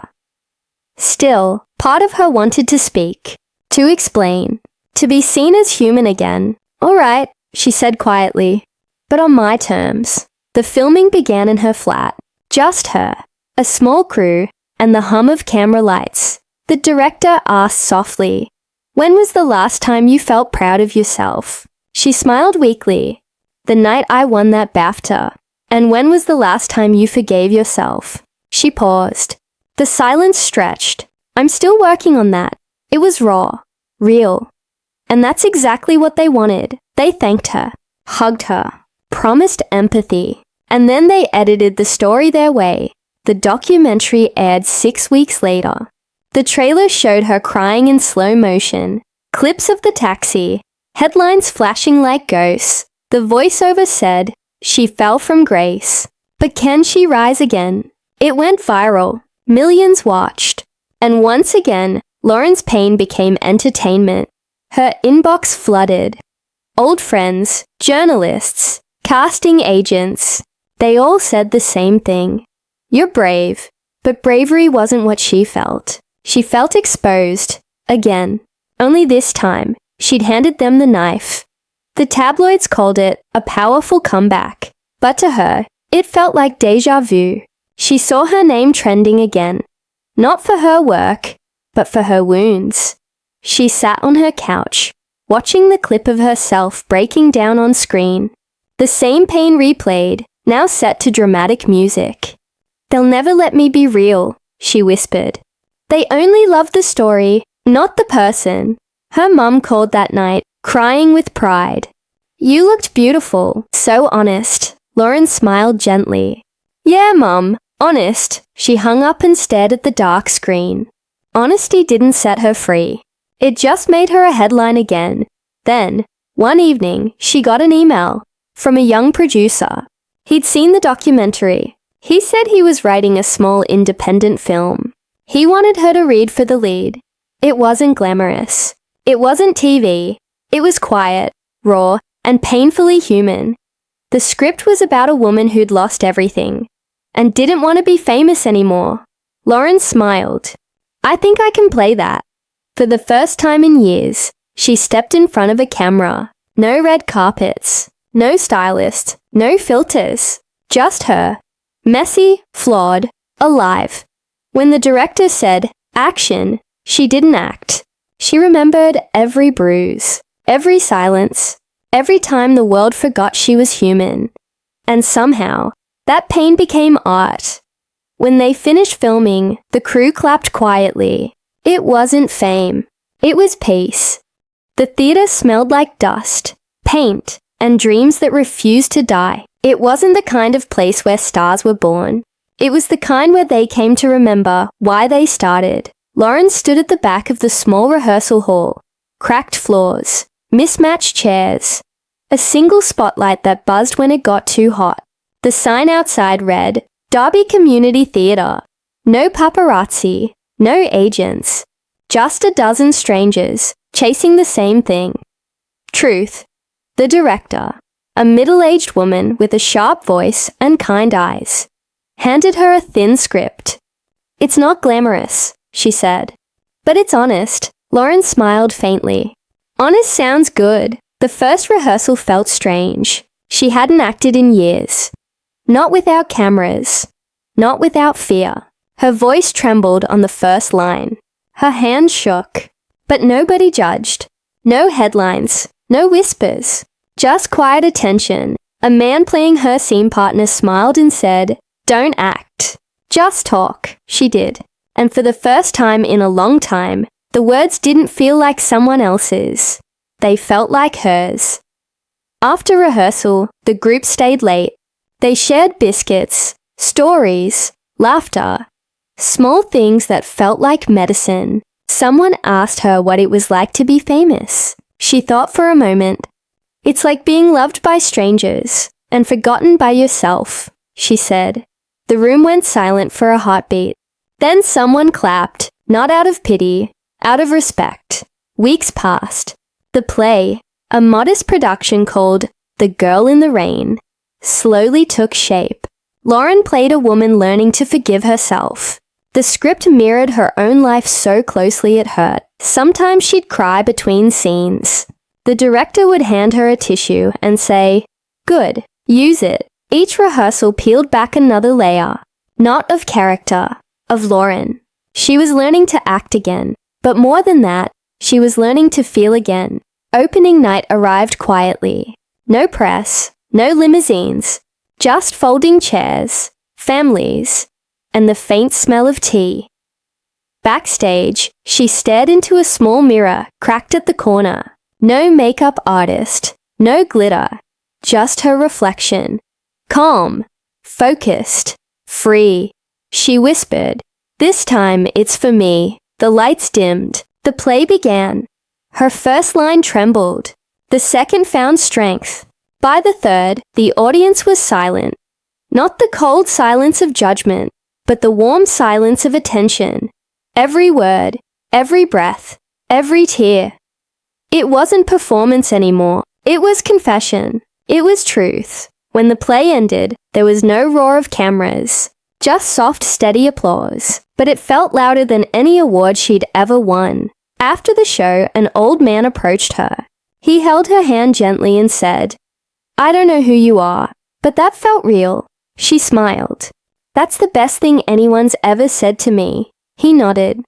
Still, part of her wanted to speak, to explain, to be seen as human again. "All right," she said quietly, "but on my terms." The filming began in her flat. Just her, a small crew, and the hum of camera lights. The director asked softly, "When was the last time you felt proud of yourself?" She smiled weakly. "The night I won that BAFTA." "And when was the last time you forgave yourself?" She paused. The silence stretched. "I'm still working on that." It was raw, real. And that's exactly what they wanted. They thanked her, hugged her, promised empathy. And then they edited the story their way. The documentary aired 6 weeks later. The trailer showed her crying in slow motion, clips of the taxi, headlines flashing like ghosts. The voiceover said, "She fell from grace. But can she rise again?" It went viral. Millions watched. And once again, Lauren's pain became entertainment. Her inbox flooded. Old friends, journalists, casting agents, they all said the same thing. "You're brave." But bravery wasn't what she felt. She felt exposed. Again. Only this time, she'd handed them the knife. The tabloids called it a powerful comeback. But to her, it felt like déjà vu. She saw her name trending again. Not for her work, but for her wounds. She sat on her couch, watching the clip of herself breaking down on screen. The same pain replayed, now set to dramatic music. "They'll never let me be real," she whispered. "They only love the story, not the person." Her mum called that night, crying with pride. "You looked beautiful, so honest," Lauren smiled gently. Yeah, Mum. Honest. She hung up and stared at the dark screen. Honesty didn't set her free. It just made her a headline again. Then, one evening, she got an email from a young producer. He'd seen the documentary. He said he was writing a small independent film. He wanted her to read for the lead. It wasn't glamorous. It wasn't TV. It was quiet, raw, and painfully human. The script was about a woman who'd lost everything and didn't want to be famous anymore. Lauren smiled. I think I can play that. For the first time in years, she stepped in front of a camera. No red carpets, no stylist, no filters. Just her. Messy, flawed, alive. When the director said, action, she didn't act. She remembered every bruise, every silence, every time the world forgot she was human. And somehow, that pain became art. When they finished filming, the crew clapped quietly. It wasn't fame. It was peace. The theater smelled like dust, paint, and dreams that refused to die. It wasn't the kind of place where stars were born. It was the kind where they came to remember why they started. Lauren stood at the back of the small rehearsal hall. Cracked floors, mismatched chairs, a single spotlight that buzzed when it got too hot. The sign outside read, Derby Community Theatre. No paparazzi, no agents, just a dozen strangers chasing the same thing. Truth. The director, a middle-aged woman with a sharp voice and kind eyes, handed her a thin script. It's not glamorous, she said, but it's honest. Lauren smiled faintly. Honest sounds good. The first rehearsal felt strange. She hadn't acted in years. Not without cameras. Not without fear. Her voice trembled on the first line. Her hands shook. But nobody judged. No headlines. No whispers. Just quiet attention. A man playing her scene partner smiled and said, Don't act. Just talk. She did. And for the first time in a long time, the words didn't feel like someone else's. They felt like hers. After rehearsal, the group stayed late. They shared biscuits, stories, laughter, small things that felt like medicine. Someone asked her what it was like to be famous. She thought for a moment. It's like being loved by strangers and forgotten by yourself, she said. The room went silent for a heartbeat. Then someone clapped, not out of pity, out of respect. Weeks passed. The play, a modest production called The Girl in the Rain, slowly took shape. Lauren played a woman learning to forgive herself. The script mirrored her own life so closely it hurt. Sometimes she'd cry between scenes. The director would hand her a tissue and say, Good, use it. Each rehearsal peeled back another layer, not of character, of Lauren. She was learning to act again, but more than that, she was learning to feel again. Opening night arrived quietly. No press, no limousines, just folding chairs, families, and the faint smell of tea. Backstage, she stared into a small mirror cracked at the corner. No makeup artist, no glitter, just her reflection. Calm, focused, free. She whispered, This time it's for me. The lights dimmed. The play began. Her first line trembled. The second found strength. By the third, the audience was silent. Not the cold silence of judgment, but the warm silence of attention. Every word, every breath, every tear. It wasn't performance anymore. It was confession. It was truth. When the play ended, there was no roar of cameras, just soft, steady applause. But it felt louder than any award she'd ever won. After the show, an old man approached her. He held her hand gently and said, I don't know who you are, but that felt real. She smiled. That's the best thing anyone's ever said to me. He nodded.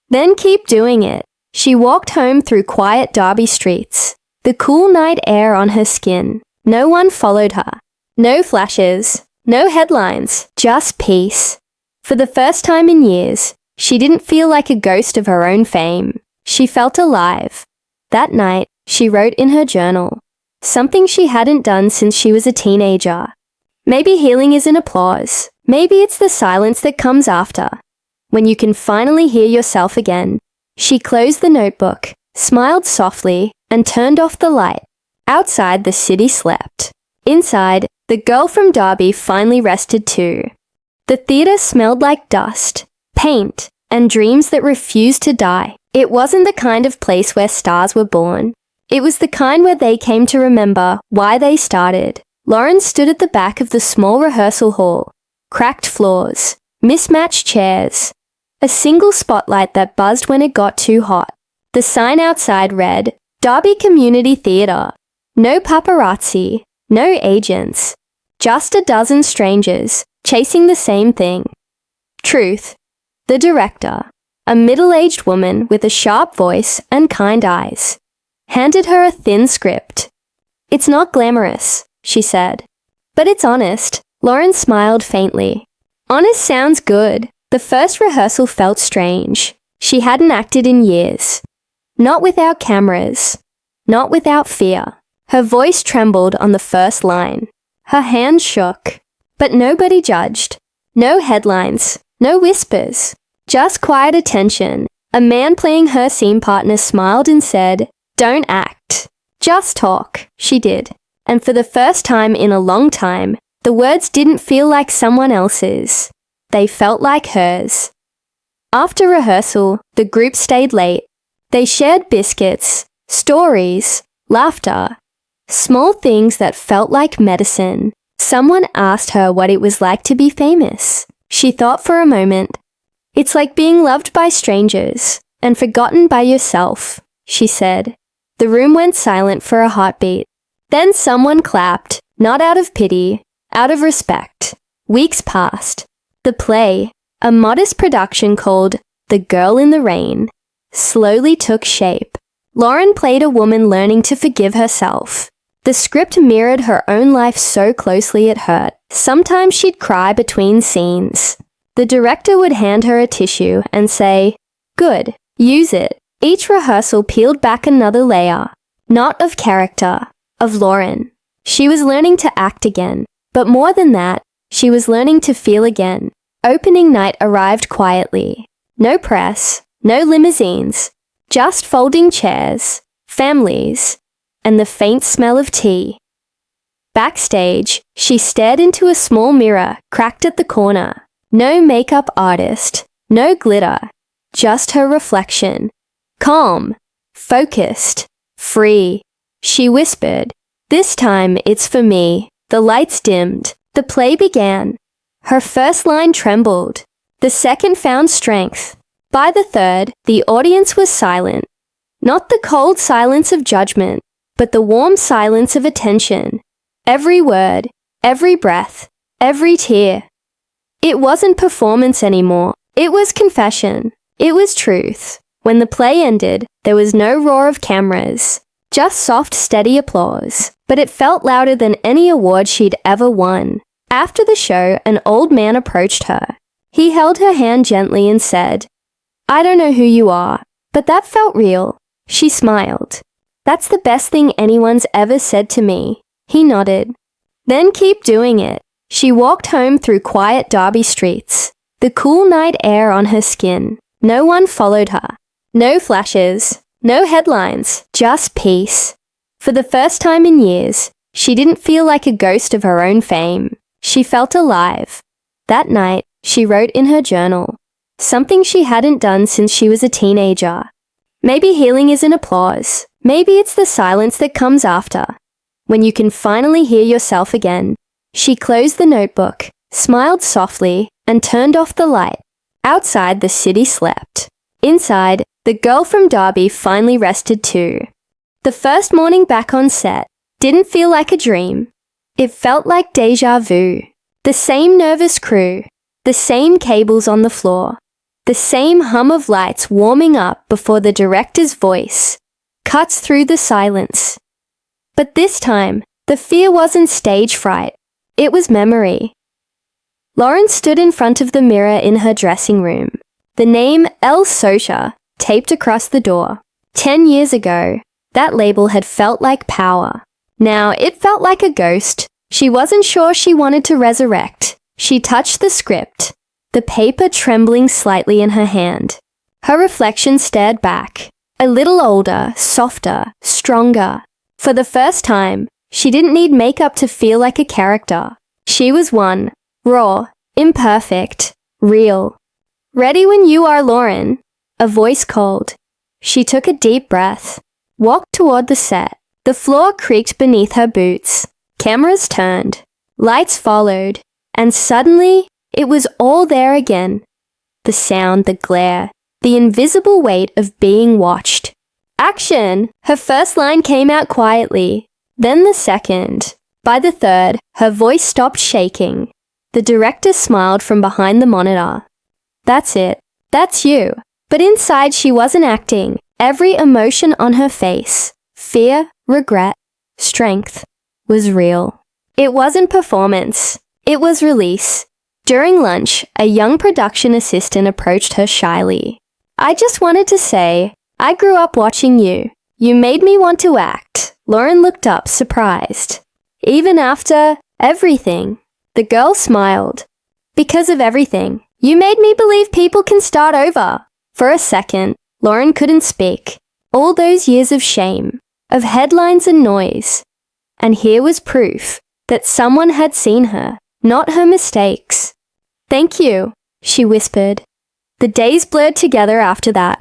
Then keep doing it. She walked home through quiet Derby streets, the cool night air on her skin. No one followed her. No flashes, no headlines, just peace. For the first time in years, she didn't feel like a ghost of her own fame. She felt alive. That night, she wrote in her journal, something she hadn't done since she was a teenager. Maybe healing isn't applause. Maybe it's the silence that comes after. When you can finally hear yourself again. She closed the notebook, smiled softly, and turned off the light. Outside, the city slept. Inside, the girl from Derby finally rested too. The theatre smelled like dust, paint, and dreams that refused to die. It wasn't the kind of place where stars were born. It was the kind where they came to remember why they started. Lauren stood at the back of the small rehearsal hall. Cracked floors, mismatched chairs, a single spotlight that buzzed when it got too hot. The sign outside read, Derby Community Theatre. No paparazzi, no agents, just a dozen strangers chasing the same thing. Truth. The director, a middle-aged woman with a sharp voice and kind eyes, handed her a thin script. It's not glamorous, she said, but it's honest. Lauren smiled faintly. Honest sounds good. The first rehearsal felt strange. She hadn't acted in years. Not without cameras. Not without fear. Her voice trembled on the first line. Her hands shook. But nobody judged. No headlines. No whispers. Just quiet attention. A man playing her scene partner smiled and said, Don't act. Just talk. She did. And for the first time in a long time, the words didn't feel like someone else's. They felt like hers. After rehearsal, the group stayed late. They shared biscuits, stories, laughter, small things that felt like medicine. Someone asked her what it was like to be famous. She thought for a moment. It's like being loved by strangers and forgotten by yourself, she said. The room went silent for a heartbeat. Then someone clapped, not out of pity, out of respect. Weeks passed. The play, a modest production called The Girl in the Rain, slowly took shape. Lauren played a woman learning to forgive herself. The script mirrored her own life so closely it hurt. Sometimes she'd cry between scenes. The director would hand her a tissue and say, Good, use it. Each rehearsal peeled back another layer, not of character, of Lauren. She was learning to act again, but more than that, she was learning to feel again. Opening night arrived quietly. No press, no limousines, just folding chairs, families, and the faint smell of tea. Backstage, she stared into a small mirror cracked at the corner. No makeup artist, no glitter, just her reflection. Calm, focused, free. She whispered, This time it's for me. The lights dimmed. The play began. Her first line trembled. The second found strength. By the third, the audience was silent. Not the cold silence of judgment, but the warm silence of attention. Every word, every breath, every tear. It wasn't performance anymore. It was confession. It was truth. When the play ended, there was no roar of cameras. Just soft, steady applause. But it felt louder than any award she'd ever won. After the show, an old man approached her. He held her hand gently and said, I don't know who you are, but that felt real. She smiled. That's the best thing anyone's ever said to me. He nodded. Then keep doing it. She walked home through quiet Derby streets, the cool night air on her skin. No one followed her. No flashes, no headlines, just peace. For the first time in years, she didn't feel like a ghost of her own fame. She felt alive. That night, she wrote in her journal, something she hadn't done since she was a teenager. Maybe healing isn't applause. Maybe it's the silence that comes after. When you can finally hear yourself again. She closed the notebook, smiled softly, and turned off the light. Outside, the city slept. Inside, the girl from Derby finally rested too. The first morning back on set didn't feel like a dream. It felt like déjà vu. The same nervous crew, the same cables on the floor, the same hum of lights warming up before the director's voice cuts through the silence. But this time, the fear wasn't stage fright. It was memory. Lauren stood in front of the mirror in her dressing room. The name Socha taped across the door. 10 years ago, that label had felt like power. Now it felt like a ghost, She wasn't sure she wanted to resurrect. She touched the script, the paper trembling slightly in her hand. Her reflection stared back, a little older, softer, stronger. For the first time, she didn't need makeup to feel like a character. She was one, raw, imperfect, real. "Ready when you are, Lauren," a voice called. She took a deep breath, walked toward the set. The floor creaked beneath her boots. Cameras turned, lights followed, and suddenly it was all there again. The sound, the glare, the invisible weight of being watched. "Action!" Her first line came out quietly, then the second. By the third, her voice stopped shaking. The director smiled from behind the monitor. "That's it. That's you." But inside she wasn't acting. Every emotion on her face, fear, regret, strength, was real. It wasn't performance. It was release. During lunch, a young production assistant approached her shyly. "I just wanted to say, I grew up watching you. You made me want to act." Lauren looked up, surprised. "Even after everything?" The girl smiled. "Because of everything. You made me believe people can start over." For a second, Lauren couldn't speak. All those years of shame, of headlines and noise. And here was proof that someone had seen her, not her mistakes. "Thank you," she whispered. The days blurred together after that.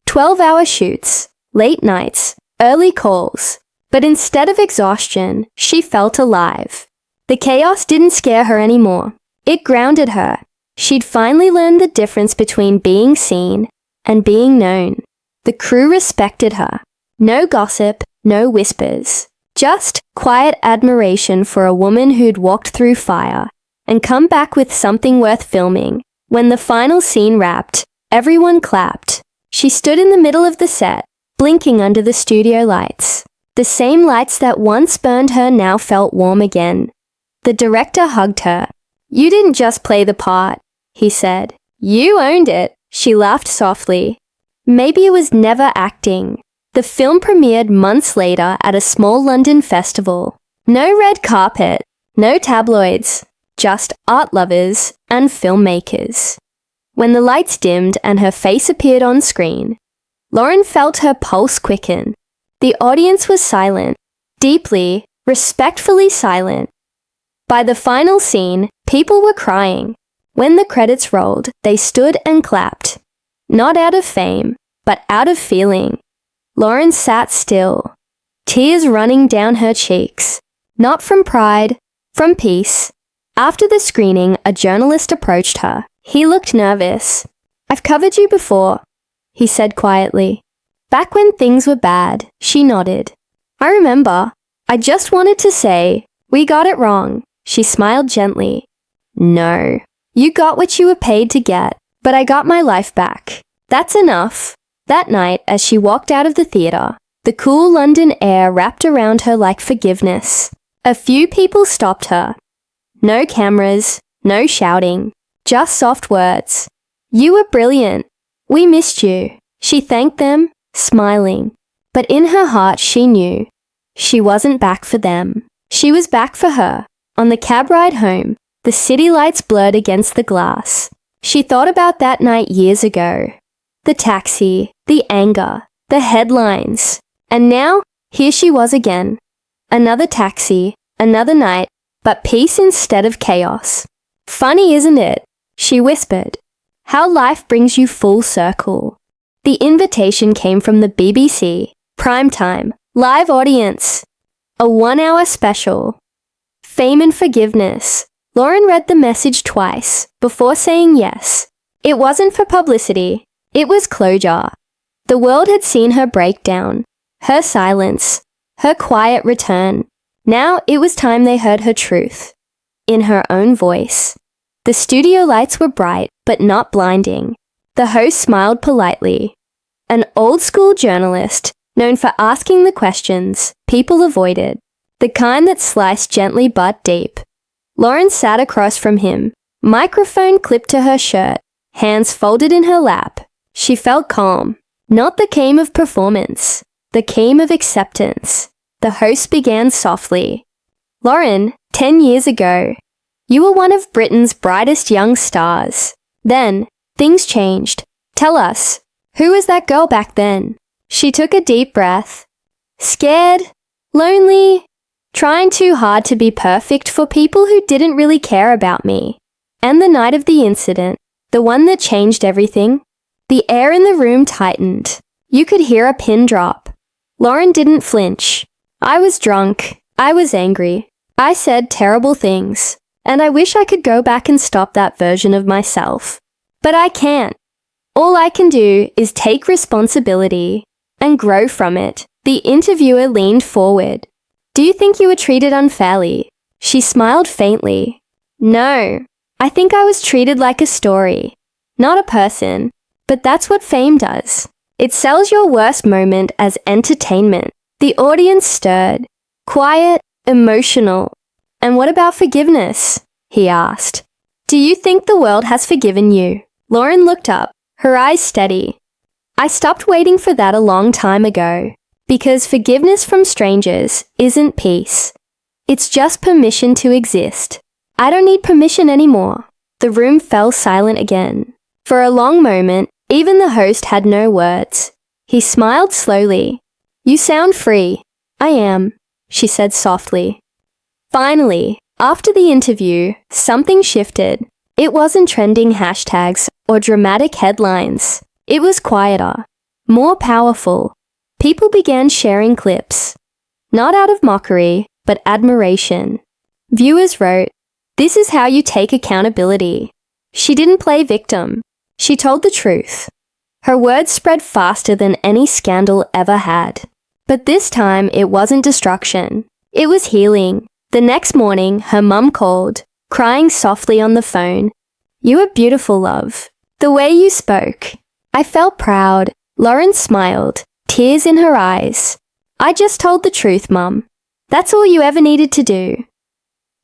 12-hour shoots, late nights, early calls. But instead of exhaustion, she felt alive. The chaos didn't scare her anymore. It grounded her. She'd finally learned the difference between being seen and being known. The crew respected her. No gossip, no whispers. Just quiet admiration for a woman who'd walked through fire and come back with something worth filming. When the final scene wrapped, everyone clapped. She stood in the middle of the set, blinking under the studio lights. The same lights that once burned her now felt warm again. The director hugged her. "You didn't just play the part," he said. "You owned it." She laughed softly. Maybe it was never acting. The film premiered months later at a small London festival. No red carpet, no tabloids, just art lovers and filmmakers. When the lights dimmed and her face appeared on screen, Lauren felt her pulse quicken. The audience was silent, deeply, respectfully silent. By the final scene, people were crying. When the credits rolled, they stood and clapped. Not out of fame, but out of feeling. Lauren sat still, tears running down her cheeks. Not from pride, from peace. After the screening, a journalist approached her. He looked nervous. "I've covered you before," he said quietly. "Back when things were bad," she nodded. "I remember. I just wanted to say, we got it wrong." She smiled gently. "No. You got what you were paid to get, but I got my life back. That's enough." That night, as she walked out of the theatre, the cool London air wrapped around her like forgiveness. A few people stopped her. No cameras, no shouting, just soft words. "You were brilliant. We missed you." She thanked them, smiling. But in her heart she knew she wasn't back for them. She was back for her. On the cab ride home, the city lights blurred against the glass. She thought about that night years ago. The taxi, the anger, the headlines. And now, here she was again. Another taxi, another night, but peace instead of chaos. "Funny, isn't it?" she whispered. "How life brings you full circle." The invitation came from the BBC, primetime, live audience. A 1-hour special. Fame and forgiveness. Lauren read the message twice before saying yes. It wasn't for publicity. It was closure. The world had seen her breakdown, her silence, her quiet return. Now it was time they heard her truth, in her own voice. The studio lights were bright, but not blinding. The host smiled politely. An old-school journalist, known for asking the questions people avoided, the kind that sliced gently but deep. Lauren sat across from him, microphone clipped to her shirt, hands folded in her lap. She felt calm. Not the game of performance, the game of acceptance. The host began softly. "Lauren, 10 years ago. You were one of Britain's brightest young stars. Then, things changed. Tell us, who was that girl back then? She took a deep breath. Scared? Lonely? Trying too hard to be perfect for people who didn't really care about me. And the night of the incident, the one that changed everything, the air in the room tightened. You could hear a pin drop. Lauren didn't flinch. I was drunk. I was angry. I said terrible things. And I wish I could go back and stop that version of myself. But I can't. All I can do is take responsibility and grow from it. The interviewer leaned forward. Do you think you were treated unfairly? She smiled faintly. No, I think I was treated like a story, not a person. But that's what fame does. It sells your worst moment as entertainment. The audience stirred. Quiet, emotional. And what about forgiveness? He asked. Do you think the world has forgiven you? Lauren looked up, her eyes steady. I stopped waiting for that a long time ago. Because forgiveness from strangers isn't peace. It's just permission to exist. I don't need permission anymore. The room fell silent again. For a long moment, even the host had no words. He smiled slowly. You sound free. I am, she said softly. Finally, after the interview, something shifted. It wasn't trending hashtags or dramatic headlines. It was quieter, more powerful. People began sharing clips. Not out of mockery, but admiration. Viewers wrote, "This is how you take accountability." She didn't play victim. She told the truth. Her words spread faster than any scandal ever had. But this time, it wasn't destruction. It was healing. The next morning, her mum called, crying softly on the phone. You were beautiful, love. The way you spoke. I felt proud. Lauren smiled, tears in her eyes. I just told the truth, Mum. That's all you ever needed to do.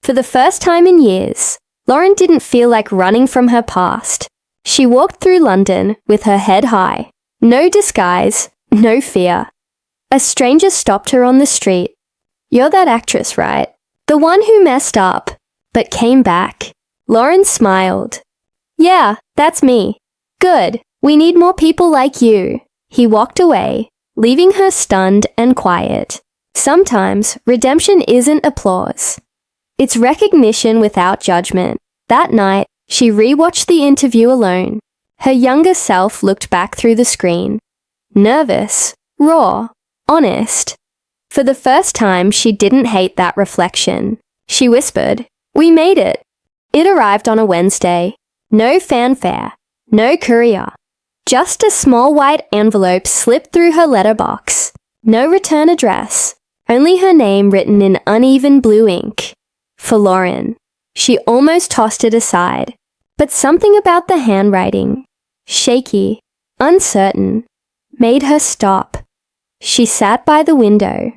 For the first time in years, Lauren didn't feel like running from her past. She walked through London with her head high. No disguise, no fear. A stranger stopped her on the street. You're that actress, right? The one who messed up, but came back. Lauren smiled. Yeah, that's me. Good. We need more people like you. He walked away, leaving her stunned and quiet. Sometimes redemption isn't applause. It's recognition without judgment. That night, she rewatched the interview alone. Her younger self looked back through the screen. Nervous, raw, honest. For the first time, she didn't hate that reflection. She whispered, "We made it." It arrived on a Wednesday. No fanfare, no courier. Just a small white envelope slipped through her letterbox. No return address, only her name written in uneven blue ink. For Lauren. She almost tossed it aside. But something about the handwriting, shaky, uncertain, made her stop. She sat by the window,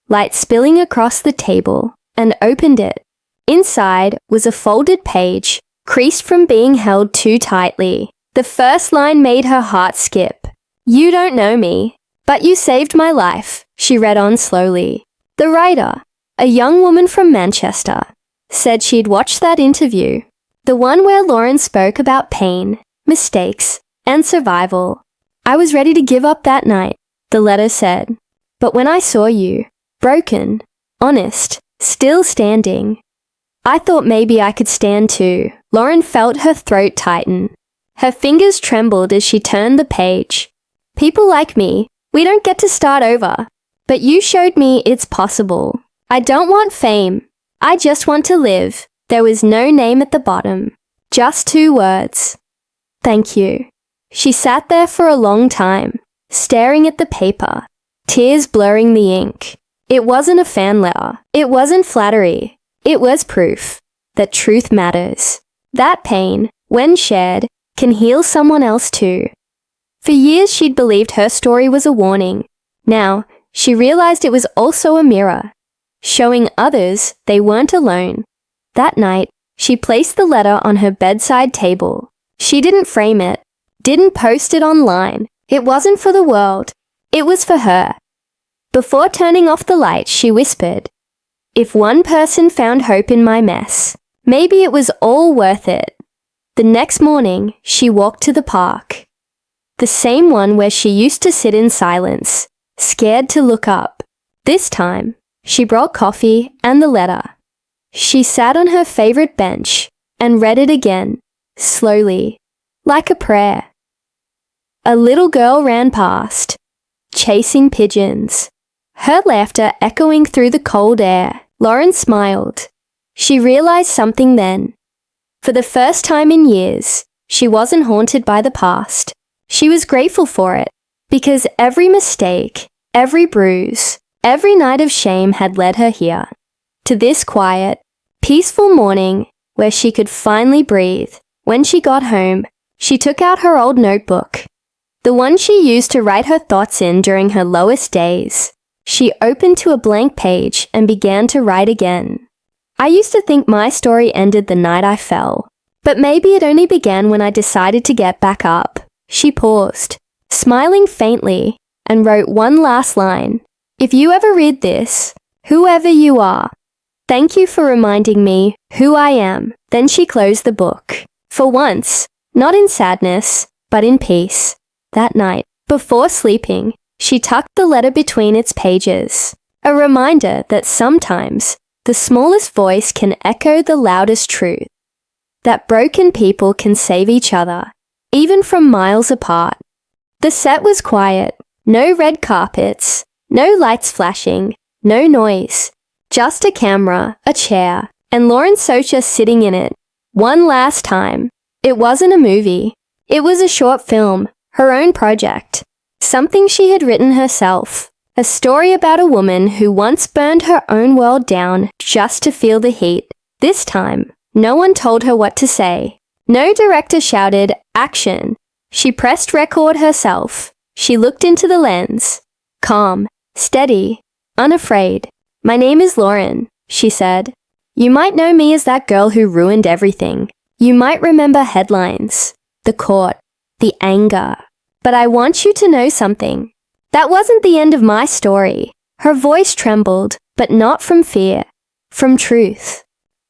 light spilling across the table, and opened it. Inside was a folded page, creased from being held too tightly. The first line made her heart skip. You don't know me, but you saved my life, she read on slowly. The writer, a young woman from Manchester, said she'd watched that interview, the one where Lauren spoke about pain, mistakes, and survival. I was ready to give up that night, the letter said. But when I saw you, broken, honest, still standing, I thought maybe I could stand too. Lauren felt her throat tighten. Her fingers trembled as she turned the page. People like me, we don't get to start over. But you showed me it's possible. I don't want fame. I just want to live. There was no name at the bottom. Just 2 words. Thank you. She sat there for a long time, staring at the paper, tears blurring the ink. It wasn't a fan letter. It wasn't flattery. It was proof that truth matters. That pain, when shared, can heal someone else too. For years she'd believed her story was a warning. Now, she realized it was also a mirror, showing others they weren't alone. That night, she placed the letter on her bedside table. She didn't frame it, didn't post it online. It wasn't for the world. It was for her. Before turning off the light, she whispered, If one person found hope in my mess, maybe it was all worth it. The next morning, she walked to the park. The same one where she used to sit in silence, scared to look up. This time, she brought coffee and the letter. She sat on her favorite bench and read it again, slowly, like a prayer. A little girl ran past, chasing pigeons, her laughter echoing through the cold air. Lauren smiled. She realized something then. For the first time in years, she wasn't haunted by the past. She was grateful for it, because every mistake, every bruise, every night of shame had led her here, to this quiet, peaceful morning where she could finally breathe. When she got home, she took out her old notebook, the one she used to write her thoughts in during her lowest days. She opened to a blank page and began to write again. I used to think my story ended the night I fell, but maybe it only began when I decided to get back up. She paused, smiling faintly, and wrote one last line. If you ever read this, whoever you are, thank you for reminding me who I am. Then she closed the book. For once, not in sadness, but in peace. That night, before sleeping, she tucked the letter between its pages, a reminder that sometimes the smallest voice can echo the loudest truth, that broken people can save each other, even from miles apart. The set was quiet, no red carpets, no lights flashing, no noise, just a camera, a chair, and Lauren Socha sitting in it. One last time. It wasn't a movie. It was a short film, her own project. Something she had written herself. A story about a woman who once burned her own world down just to feel the heat. This time, no one told her what to say. No director shouted, "Action." She pressed record herself. She looked into the lens. Calm, steady, unafraid. "My name is Lauren," she said. "You might know me as that girl who ruined everything. You might remember headlines, the court, the anger. But I want you to know something. That wasn't the end of my story." Her voice trembled, but not from fear, from truth.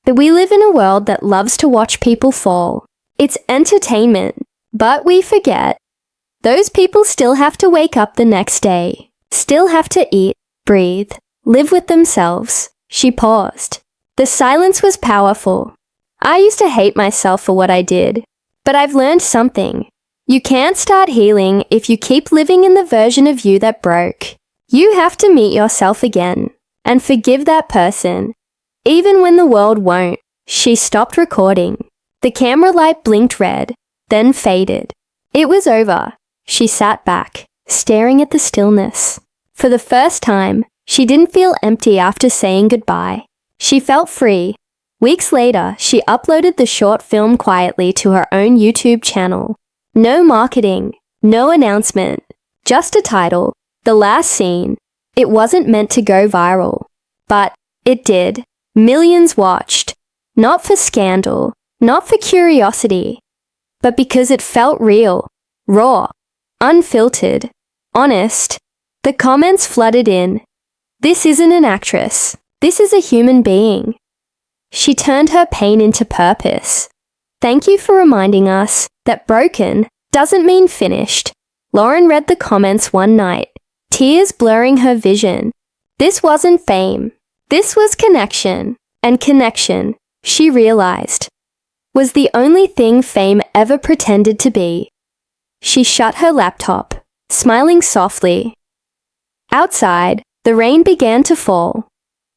That we live in a world that loves to watch people fall. It's entertainment, but we forget. Those people still have to wake up the next day, still have to eat, breathe, live with themselves. She paused. The silence was powerful. I used to hate myself for what I did, but I've learned something. You can't start healing if you keep living in the version of you that broke. You have to meet yourself again and forgive that person, even when the world won't. She stopped recording. The camera light blinked red, then faded. It was over. She sat back, staring at the stillness. For the first time, she didn't feel empty after saying goodbye. She felt free. Weeks later, she uploaded the short film quietly to her own YouTube channel. No marketing, no announcement, just a title, The Last Scene. It wasn't meant to go viral, but it did. Millions watched, not for scandal, not for curiosity, but because it felt real, raw, unfiltered, honest. The comments flooded in. This isn't an actress. This is a human being. She turned her pain into purpose. Thank you for reminding us that broken doesn't mean finished. Lauren read the comments one night, tears blurring her vision. This wasn't fame. This was connection. And connection, she realized, was the only thing fame ever pretended to be. She shut her laptop, smiling softly. Outside, the rain began to fall,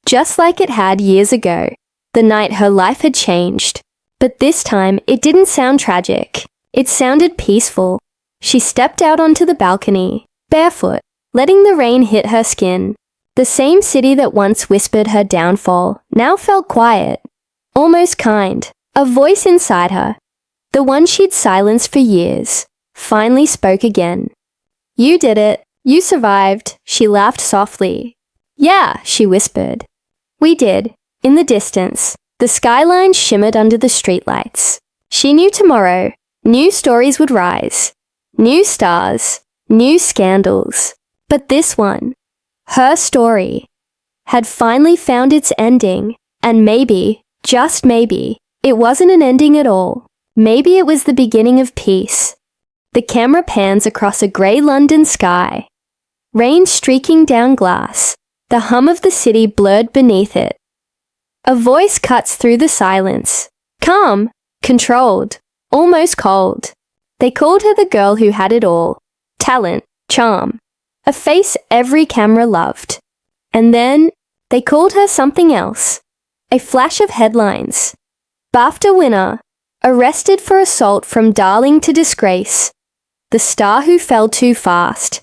just like it had years ago, the night her life had changed. But this time, it didn't sound tragic. It sounded peaceful. She stepped out onto the balcony, barefoot, letting the rain hit her skin. The same city that once whispered her downfall now felt quiet, almost kind. A voice inside her, the one she'd silenced for years, finally spoke again. "You did it. You survived." She laughed softly. "Yeah," she whispered. "We did." In the distance, the skyline shimmered under the streetlights. She knew tomorrow, new stories would rise. New stars, new scandals. But this one, her story, had finally found its ending, and maybe, just maybe, it wasn't an ending at all. Maybe it was the beginning of peace. The camera pans across a grey London sky. Rain streaking down glass, the hum of the city blurred beneath it. A voice cuts through the silence. Calm, controlled, almost cold. They called her the girl who had it all. Talent, charm, a face every camera loved. And then they called her something else. A flash of headlines. BAFTA winner, arrested for assault from darling to disgrace. The star who fell too fast.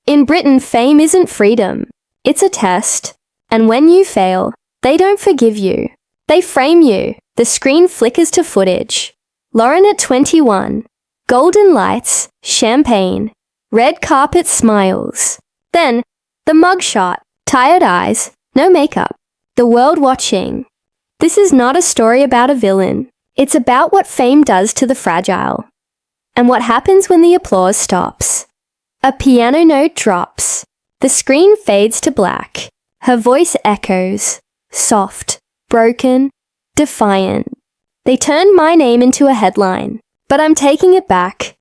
In Britain, fame isn't freedom. It's a test. And when you fail, they don't forgive you. They frame you. The screen flickers to footage. Lauren at 21. Golden lights, champagne, red carpet smiles. Then, the mugshot, tired eyes, no makeup. The world watching. This is not a story about a villain. It's about what fame does to the fragile. And what happens when the applause stops. A piano note drops. The screen fades to black. Her voice echoes. Soft, broken, defiant. They turned my name into a headline, but I'm taking it back.